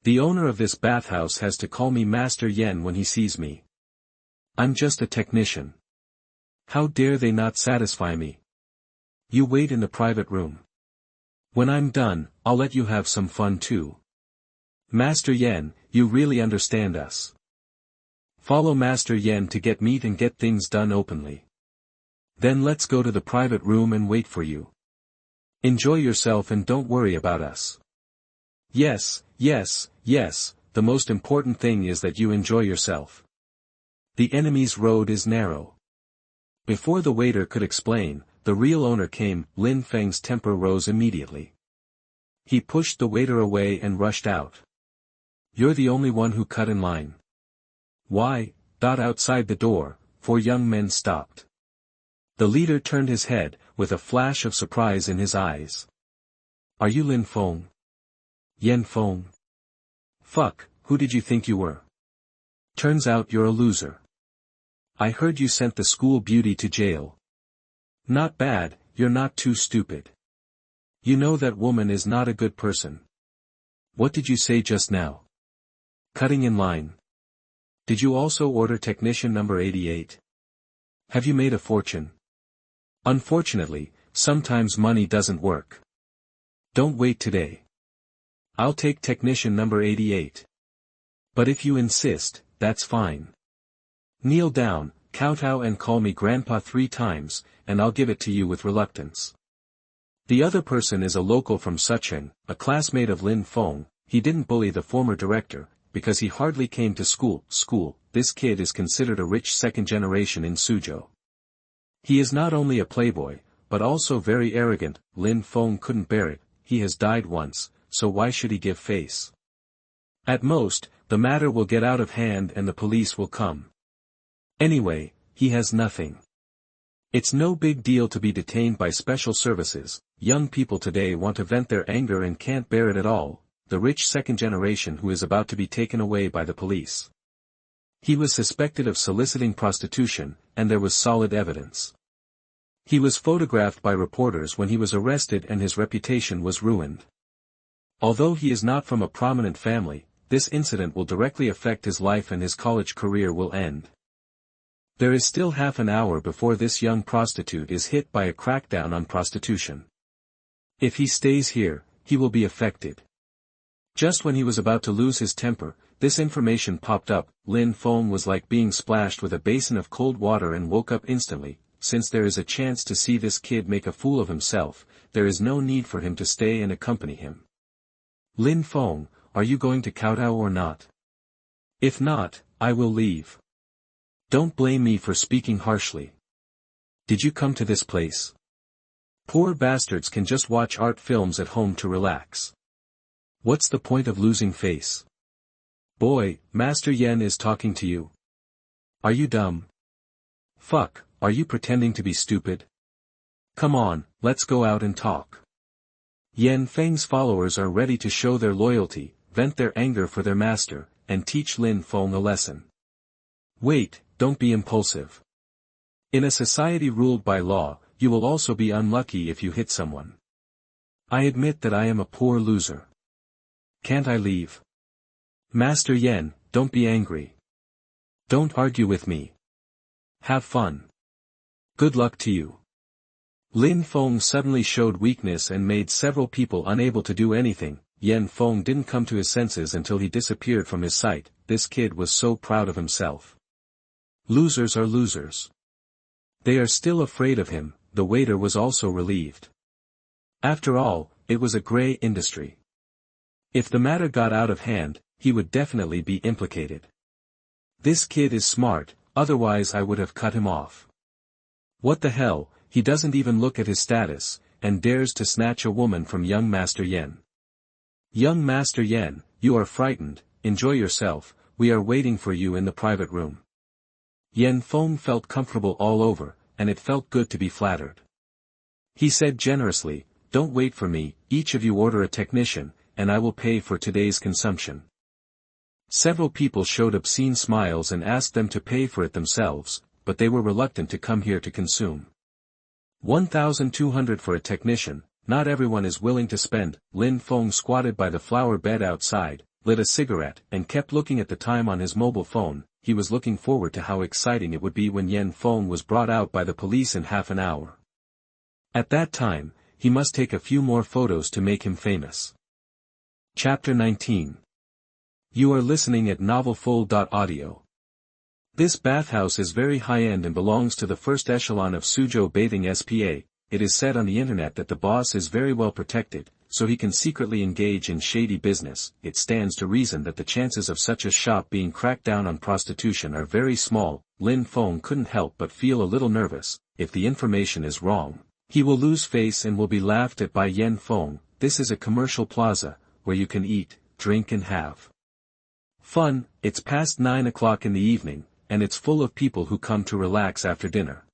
The owner of this bathhouse has to call me Master Yen when he sees me. I'm just a technician. How dare they not satisfy me? You wait in the private room. When I'm done, I'll let you have some fun too. Master Yen, you really understand us. Follow Master Yen to get meat and get things done openly. Then let's go to the private room and wait for you. Enjoy yourself and don't worry about us. Yes, yes, yes, the most important thing is that you enjoy yourself. The enemy's road is narrow. Before the waiter could explain, the real owner came. Lin Feng's temper rose immediately. He pushed the waiter away and rushed out. You're the only one who cut in line. Why? Outside the door, 4 young men stopped. The leader turned his head, with a flash of surprise in his eyes. Are you Lin Feng? Yen Feng? Fuck, who did you think you were? Turns out you're a loser. I heard you sent the school beauty to jail. Not bad, you're not too stupid. You know that woman is not a good person. What did you say just now? Cutting in line. Did you also order technician number 88? Have you made a fortune? Unfortunately, sometimes money doesn't work. Don't wait today. I'll take technician number 88. But if you insist, that's fine. Kneel down, kowtow and call me grandpa 3 times, and I'll give it to you with reluctance. The other person is a local from Sucheng, a classmate of Lin Feng. He didn't bully the former director, because he hardly came to school. This kid is considered a rich second generation in Suzhou. He is not only a playboy, but also very arrogant. Lin Feng couldn't bear it. He has died once, so why should he give face? At most, the matter will get out of hand and the police will come. Anyway, he has nothing. It's no big deal to be detained by special services. Young people today want to vent their anger and can't bear it at all. The rich second generation who is about to be taken away by the police. He was suspected of soliciting prostitution, and there was solid evidence. He was photographed by reporters when he was arrested and his reputation was ruined. Although he is not from a prominent family, this incident will directly affect his life and his college career will end. There is still half an hour before this young prostitute is hit by a crackdown on prostitution. If he stays here, he will be affected. Just when he was about to lose his temper, this information popped up. Lin Feng was like being splashed with a basin of cold water and woke up instantly. Since there is a chance to see this kid make a fool of himself, there is no need for him to stay and accompany him. Lin Feng, are you going to kowtow or not? If not, I will leave. Don't blame me for speaking harshly. Did you come to this place? Poor bastards can just watch art films at home to relax. What's the point of losing face? Boy, Master Yen is talking to you. Are you dumb? Fuck, are you pretending to be stupid? Come on, let's go out and talk. Yen Feng's followers are ready to show their loyalty, vent their anger for their master, and teach Lin Feng a lesson. Wait, don't be impulsive. In a society ruled by law, you will also be unlucky if you hit someone. I admit that I am a poor loser. Can't I leave? Master Yen, don't be angry. Don't argue with me. Have fun. Good luck to you. Lin Feng suddenly showed weakness and made several people unable to do anything. Yen Feng didn't come to his senses until he disappeared from his sight. This kid was so proud of himself. Losers are losers. They are still afraid of him. The waiter was also relieved. After all, it was a gray industry. If the matter got out of hand, he would definitely be implicated. This kid is smart, otherwise I would have cut him off. What the hell, he doesn't even look at his status, and dares to snatch a woman from young Master Yen. Young Master Yen, you are frightened, enjoy yourself, we are waiting for you in the private room. Yen Feng felt comfortable all over, and it felt good to be flattered. He said generously, don't wait for me, each of you order a technician, and I will pay for today's consumption. Several people showed obscene smiles and asked them to pay for it themselves, but they were reluctant to come here to consume. 1,200 for a technician, not everyone is willing to spend. Lin Feng squatted by the flower bed outside, lit a cigarette, and kept looking at the time on his mobile phone. He was looking forward to how exciting it would be when Yen Feng was brought out by the police in half an hour. At that time, he must take a few more photos to make him famous. Chapter 19. You are listening at novelfull.audio. This bathhouse is very high-end and belongs to the first echelon of Suzhou bathing SPA. It is said on the internet that the boss is very well protected, so he can secretly engage in shady business. It stands to reason that the chances of such a shop being cracked down on prostitution are very small. Lin Feng couldn't help but feel a little nervous. If the information is wrong, he will lose face and will be laughed at by Yen Feng. This is a commercial plaza, where you can eat, drink and have fun. It's past 9 o'clock in the evening, and it's full of people who come to relax after dinner.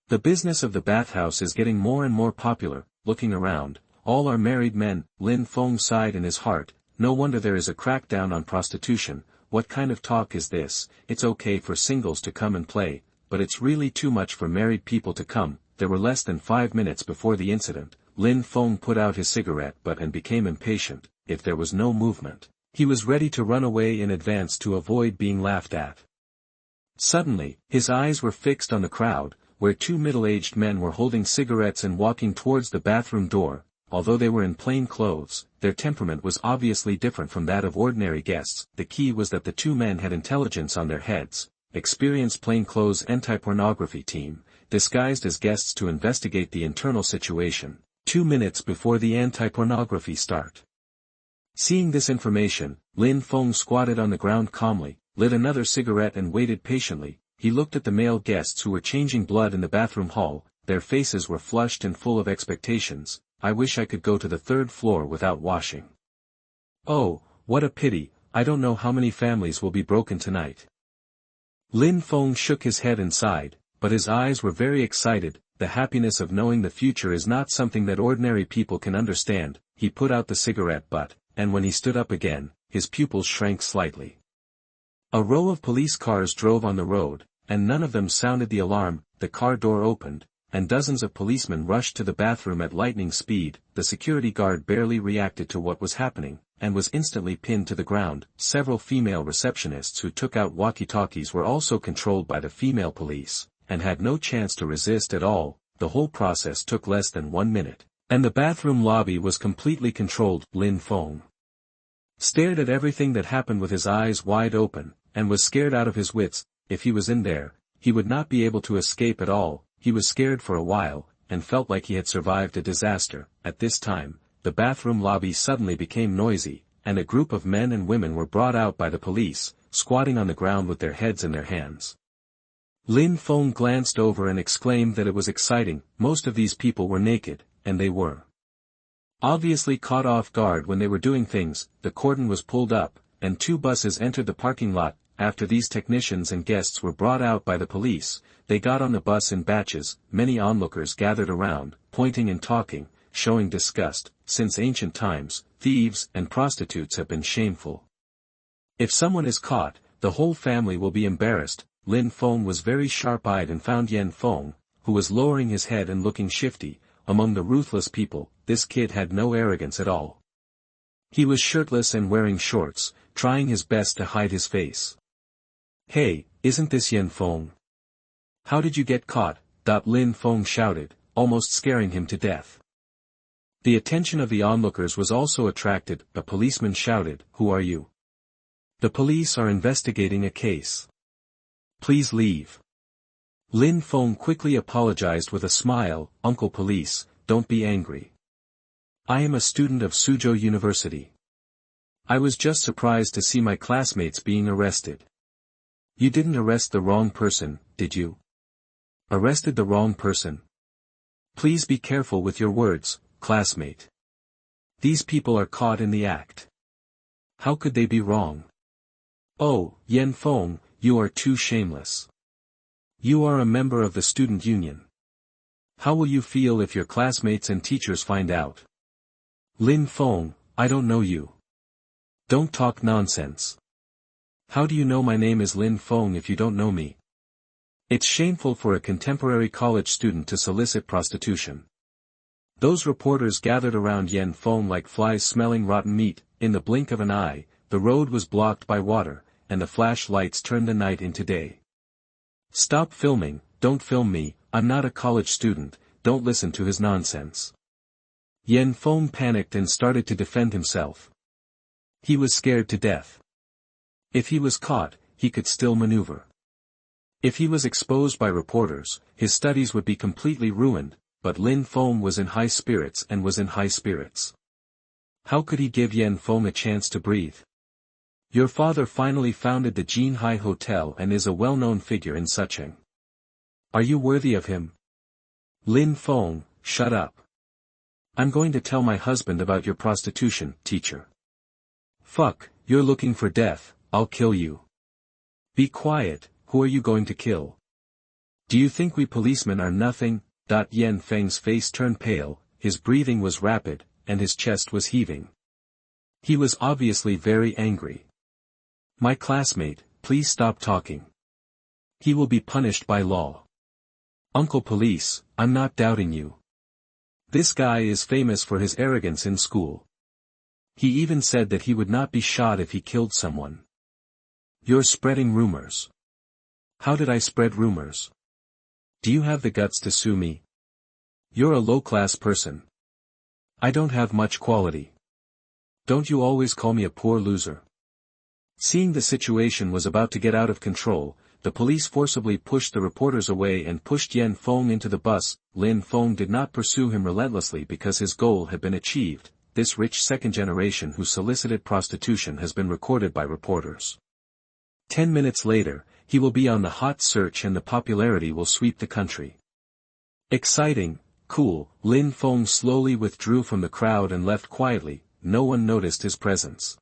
The business of the bathhouse is getting more and more popular. Looking around, all are married men. Lin Feng sighed in his heart. No wonder there is a crackdown on prostitution. What kind of talk is this? It's okay for singles to come and play, but it's really too much for married people to come. There were less than 5 minutes before the incident. Lin Feng put out his cigarette butt and became impatient. If there was no movement, he was ready to run away in advance to avoid being laughed at. Suddenly, his eyes were fixed on the crowd, where two middle-aged men were holding cigarettes and walking towards the bathroom door. Although they were in plain clothes, their temperament was obviously different from that of ordinary guests. The key was that the two men had intelligence on their heads. Experienced plainclothes anti-pornography team, disguised as guests to investigate the internal situation, 2 minutes before the anti-pornography start. Seeing this information, Lin Feng squatted on the ground calmly, lit another cigarette and waited patiently. He looked at the male guests who were changing blood in the bathroom hall. Their faces were flushed and full of expectations. I wish I could go to the 3rd floor without washing. Oh, what a pity, I don't know how many families will be broken tonight. Lin Feng shook his head and sighed, but his eyes were very excited. The happiness of knowing the future is not something that ordinary people can understand. He put out the cigarette butt, and when he stood up again, his pupils shrank slightly. A row of police cars drove on the road, and none of them sounded the alarm. The car door opened, and dozens of policemen rushed to the bathroom at lightning speed. The security guard barely reacted to what was happening, and was instantly pinned to the ground. Several female receptionists who took out walkie-talkies were also controlled by the female police, and had no chance to resist at all. The whole process took less than 1 minute, and the bathroom lobby was completely controlled. Lin Feng stared at everything that happened with his eyes wide open, and was scared out of his wits. If he was in there, he would not be able to escape at all. He was scared for a while, and felt like he had survived a disaster. At this time, the bathroom lobby suddenly became noisy, and a group of men and women were brought out by the police, squatting on the ground with their heads in their hands. Lin Feng glanced over and exclaimed that it was exciting. Most of these people were naked, and they were obviously caught off guard when they were doing things. The cordon was pulled up, and 2 buses entered the parking lot. After these technicians and guests were brought out by the police, they got on the bus in batches. Many onlookers gathered around, pointing and talking, showing disgust. Since ancient times, thieves and prostitutes have been shameful. If someone is caught, the whole family will be embarrassed. Lin Feng was very sharp-eyed and found Yan Feng, who was lowering his head and looking shifty. Among the ruthless people, this kid had no arrogance at all. He was shirtless and wearing shorts, trying his best to hide his face. "Hey, isn't this Yan Feng? How did you get caught?" Lin Feng shouted, almost scaring him to death. The attention of the onlookers was also attracted. A policeman shouted, "Who are you?" "The police are investigating a case. Please leave." Lin Feng quickly apologized with a smile. "Uncle Police, don't be angry. I am a student of Suzhou University. I was just surprised to see my classmates being arrested." "You didn't arrest the wrong person, did you?" "Arrested the wrong person? Please be careful with your words, classmate. These people are caught in the act. How could they be wrong?" "Oh, Yan Feng, you are too shameless. You are a member of the student union. How will you feel if your classmates and teachers find out?" "Lin Feng, I don't know you. Don't talk nonsense. How do you know my name is Lin Feng if you don't know me? It's shameful for a contemporary college student to solicit prostitution." Those reporters gathered around Yan Feng like flies smelling rotten meat. In the blink of an eye, the road was blocked by water, and the flashlights turned the night into day. "Stop filming, don't film me, I'm not a college student, don't listen to his nonsense." Yan Feng panicked and started to defend himself. He was scared to death. If he was caught, he could still maneuver. If he was exposed by reporters, his studies would be completely ruined, but Lin Feng was in high spirits and was in high spirits. How could he give Yan Feng a chance to breathe? "Your father finally founded the Jinhai Hotel and is a well-known figure in Sucheng. Are you worthy of him?" "Lin Feng, shut up. I'm going to tell my husband about your prostitution, teacher." "Fuck, you're looking for death, I'll kill you." "Be quiet, who are you going to kill? Do you think we policemen are nothing?" Yan Feng's face turned pale, his breathing was rapid, and his chest was heaving. He was obviously very angry. "My classmate, please stop talking. He will be punished by law." "Uncle Police, I'm not doubting you. This guy is famous for his arrogance in school. He even said that he would not be shot if he killed someone." "You're spreading rumors." "How did I spread rumors? Do you have the guts to sue me? You're a low-class person. I don't have much quality. Don't you always call me a poor loser?" Seeing the situation was about to get out of control, the police forcibly pushed the reporters away and pushed Yan Feng into the bus. Lin Feng did not pursue him relentlessly because his goal had been achieved. This rich second generation who solicited prostitution has been recorded by reporters. 10 minutes later, he will be on the hot search and the popularity will sweep the country. Exciting, cool. Lin Feng slowly withdrew from the crowd and left quietly. No one noticed his presence.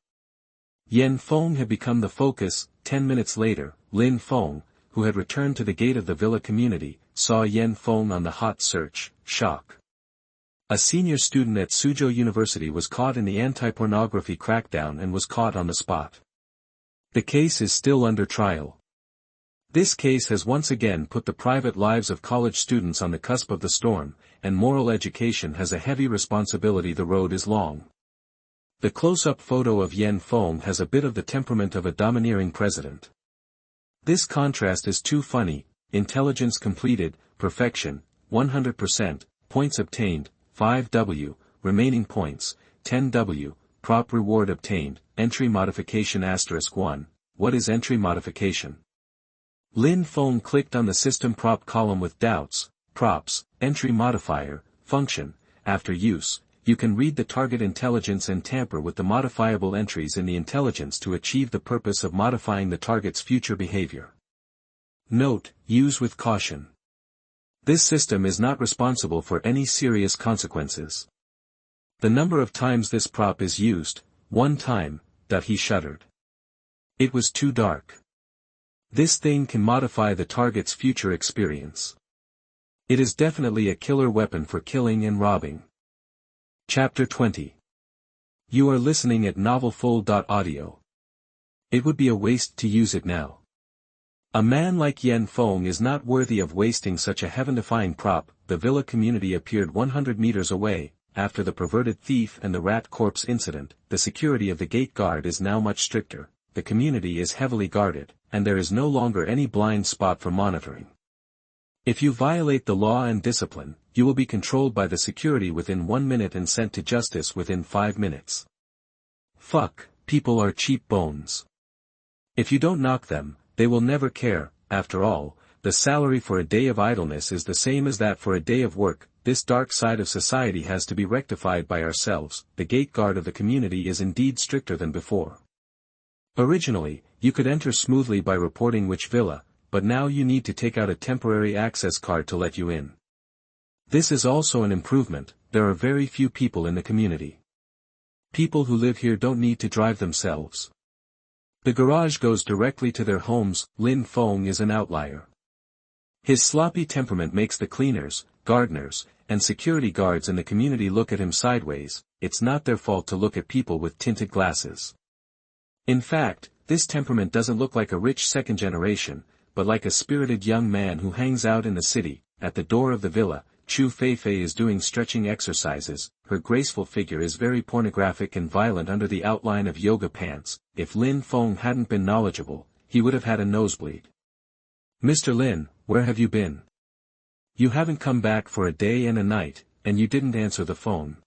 Yan Feng had become the focus. 10 minutes later, Lin Feng, who had returned to the gate of the villa community, saw Yan Feng on the hot search. Shock. A senior student at Suzhou University was caught in the anti-pornography crackdown and was caught on the spot. The case is still under trial. This case has once again put the private lives of college students on the cusp of the storm, and moral education has a heavy responsibility. The road is long. The close-up photo of Yan Feng has a bit of the temperament of a domineering president. This contrast is too funny. Intelligence completed, perfection, 100%, points obtained, 5W, remaining points, 10W, prop reward obtained, entry modification *1, what is entry modification? Lin Feng clicked on the system prop column with doubts. Props, entry modifier, function. After use, you can read the target intelligence and tamper with the modifiable entries in the intelligence to achieve the purpose of modifying the target's future behavior. Note, use with caution. This system is not responsible for any serious consequences. The number of times this prop is used, 1 time, he shuddered. It was too dark. This thing can modify the target's future experience. It is definitely a killer weapon for killing and robbing. Chapter 20. You are listening at novelfull.audio. It would be a waste to use it now. A man like Lin Feng is not worthy of wasting such a heaven-defying prop. The villa community appeared 100 meters away. After the perverted thief and the rat corpse incident, the security of the gate guard is now much stricter, the community is heavily guarded, and there is no longer any blind spot for monitoring. If you violate the law and discipline, you will be controlled by the security within 1 minute and sent to justice within 5 minutes. Fuck, people are cheap bones. If you don't knock them, they will never care. After all, the salary for a day of idleness is the same as that for a day of work. This dark side of society has to be rectified by ourselves. The gate guard of the community is indeed stricter than before. Originally, you could enter smoothly by reporting which villa, but now you need to take out a temporary access card to let you in. This is also an improvement. There are very few people in the community. People who live here don't need to drive themselves. The garage goes directly to their homes. Lin Feng is an outlier. His sloppy temperament makes the cleaners, gardeners, and security guards in the community look at him sideways. It's not their fault to look at people with tinted glasses. In fact, this temperament doesn't look like a rich second generation, but like a spirited young man who hangs out in the city. At the door of the villa, Chu Feifei is doing stretching exercises. Her graceful figure is very pornographic and violent under the outline of yoga pants. If Lin Feng hadn't been knowledgeable, he would have had a nosebleed. Mr. Lin, where have you been? You haven't come back for a day and a night, and you didn't answer the phone.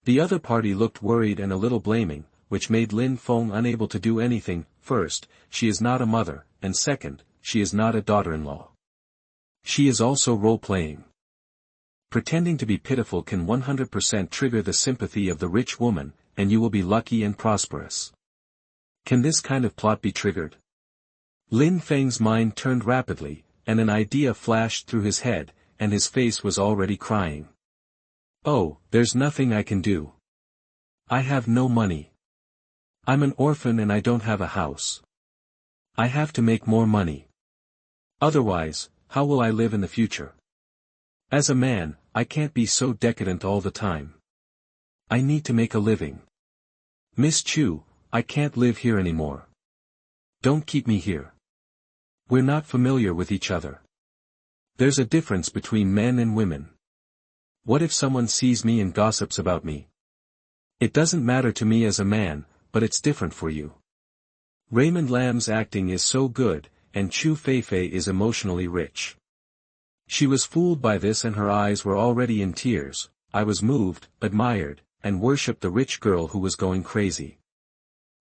The other party looked worried and a little blaming, which made Lin Feng unable to do anything. First, she is not a mother, and second, she is not a daughter-in-law. She is also role-playing. Pretending to be pitiful can 100% trigger the sympathy of the rich woman, and you will be lucky and prosperous. Can this kind of plot be triggered? Lin Feng's mind turned rapidly, and an idea flashed through his head, and his face was already crying. Oh, there's nothing I can do. I have no money. I'm an orphan and I don't have a house. I have to make more money. Otherwise, how will I live in the future? As a man, I can't be so decadent all the time. I need to make a living. Miss Chu, I can't live here anymore. Don't keep me here. We're not familiar with each other. There's a difference between men and women. What if someone sees me and gossips about me? It doesn't matter to me as a man, but it's different for you. Raymond Lam's acting is so good, and Chu Feifei is emotionally rich. She was fooled by this and her eyes were already in tears. I was moved, admired, and worshipped the rich girl who was going crazy.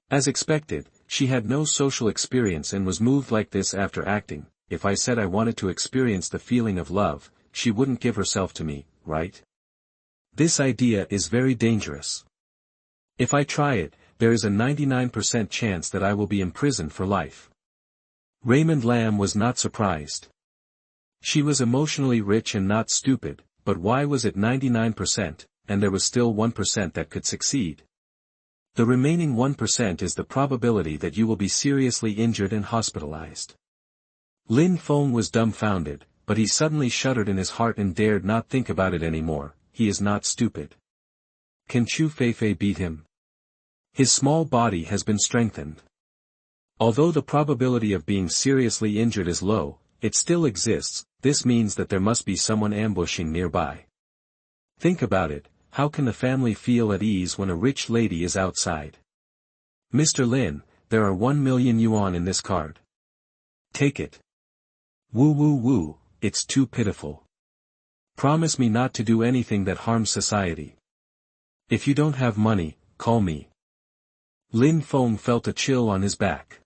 As expected, she had no social experience and was moved like this after acting. If I said I wanted to experience the feeling of love, she wouldn't give herself to me, right? This idea is very dangerous. If I try it, there is a 99% chance that I will be imprisoned for life. Raymond Lam was not surprised. She was emotionally rich and not stupid, but why was it 99%, and there was still 1% that could succeed? The remaining 1% is the probability that you will be seriously injured and hospitalized. Lin Feng was dumbfounded, but he suddenly shuddered in his heart and dared not think about it anymore. He is not stupid. Can Chu Feifei beat him? His small body has been strengthened. Although the probability of being seriously injured is low, it still exists. This means that there must be someone ambushing nearby. Think about it, how can the family feel at ease when a rich lady is outside? Mr. Lin, there are 1 million yuan in this card. Take it. Woo woo woo, it's too pitiful. Promise me not to do anything that harms society. If you don't have money, call me. Lin Feng felt a chill on his back.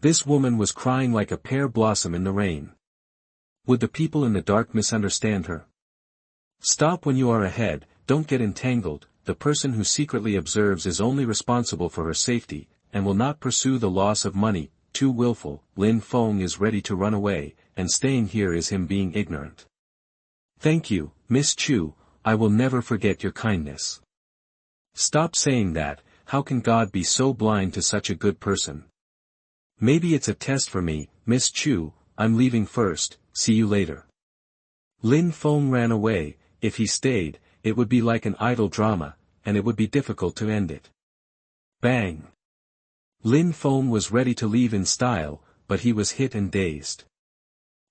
This woman was crying like a pear blossom in the rain. Would the people in the dark misunderstand her? Stop when you are ahead, don't get entangled. The person who secretly observes is only responsible for her safety, and will not pursue the loss of money. Too willful. Lin Feng is ready to run away, and staying here is him being ignorant. Thank you, Miss Chu, I will never forget your kindness. Stop saying that. How can God be so blind to such a good person? Maybe it's a test for me. Miss Chu, I'm leaving first, see you later. Lin Feng ran away. If he stayed, it would be like an idle drama, and it would be difficult to end it. Bang! Lin Feng was ready to leave in style, but he was hit and dazed.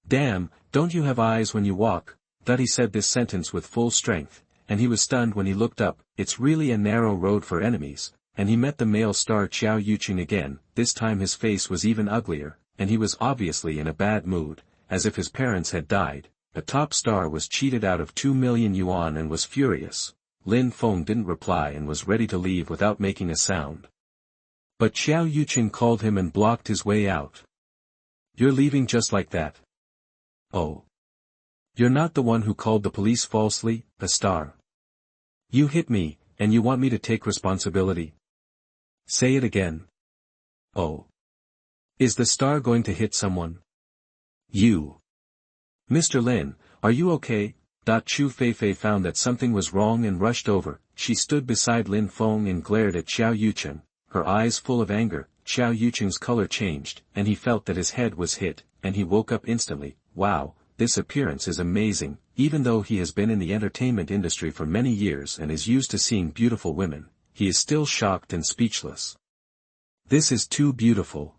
Damn, don't you have eyes when you walk? He said this sentence with full strength, and he was stunned when he looked up. It's really a narrow road for enemies, and he met the male star Qiao Yuqing again. This time his face was even uglier, and he was obviously in a bad mood, as if his parents had died. The top star was cheated out of 2 million yuan and was furious. Lin Feng didn't reply and was ready to leave without making a sound. But Qiao Yuqing called him and blocked his way out. You're leaving just like that? Oh. You're not the one who called the police falsely, a star. You hit me, and you want me to take responsibility? Say it again. Oh. Is the star going to hit someone? You. Mr. Lin, are you okay? Chu Feifei found that something was wrong and rushed over. She stood beside Lin Feng and glared at Qiao Yuqing, her eyes full of anger. Qiao Yuqing's color changed, and he felt that his head was hit, and he woke up instantly. Wow, this appearance is amazing. Even though he has been in the entertainment industry for many years and is used to seeing beautiful women, he is still shocked and speechless. This is too beautiful.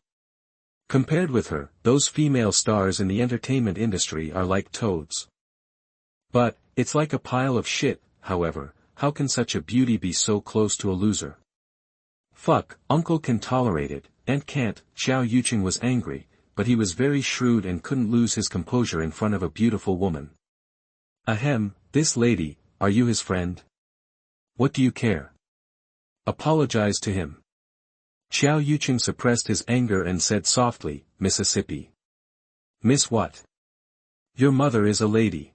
Compared with her, those female stars in the entertainment industry are like toads. But, it's like a pile of shit. However, how can such a beauty be so close to a loser? Fuck, uncle can tolerate it, aunt can't. Qiao Yuqing was angry, but he was very shrewd and couldn't lose his composure in front of a beautiful woman. Ahem, this lady, are you his friend? What do you care? Apologize to him. Qiao Yuqing suppressed his anger and said softly, Mississippi. Miss what? Your mother is a lady.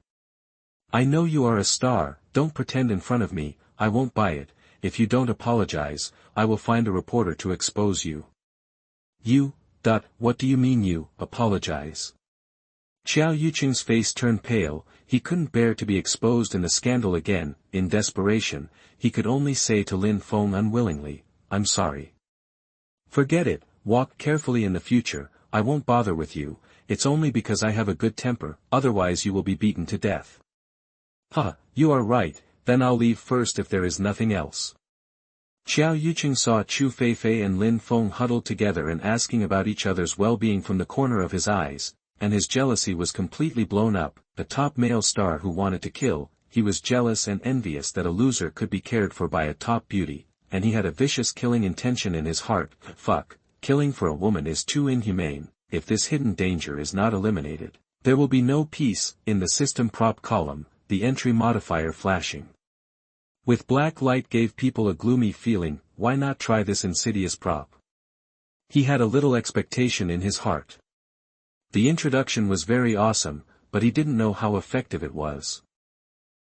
I know you are a star, don't pretend in front of me. I won't buy it. If you don't apologize, I will find a reporter to expose you. You? What do you mean you, apologize? Qiao Yuqing's face turned pale. He couldn't bear to be exposed in the scandal again. In desperation, he could only say to Lin Feng unwillingly, I'm sorry. Forget it, walk carefully in the future. I won't bother with you. It's only because I have a good temper, otherwise you will be beaten to death. You are right, then I'll leave first if there is nothing else. Qiao Yuqing saw Chu Feifei and Lin Feng huddled together and asking about each other's well-being from the corner of his eyes, and his jealousy was completely blown up. The top male star who wanted to kill, he was jealous and envious that a loser could be cared for by a top beauty, and he had a vicious killing intention in his heart. Fuck, killing for a woman is too inhumane. If this hidden danger is not eliminated, there will be no peace. In the system prop column, the entry modifier flashing with black light gave people a gloomy feeling. Why not try this insidious prop? He had a little expectation in his heart. The introduction was very awesome, but he didn't know how effective it was.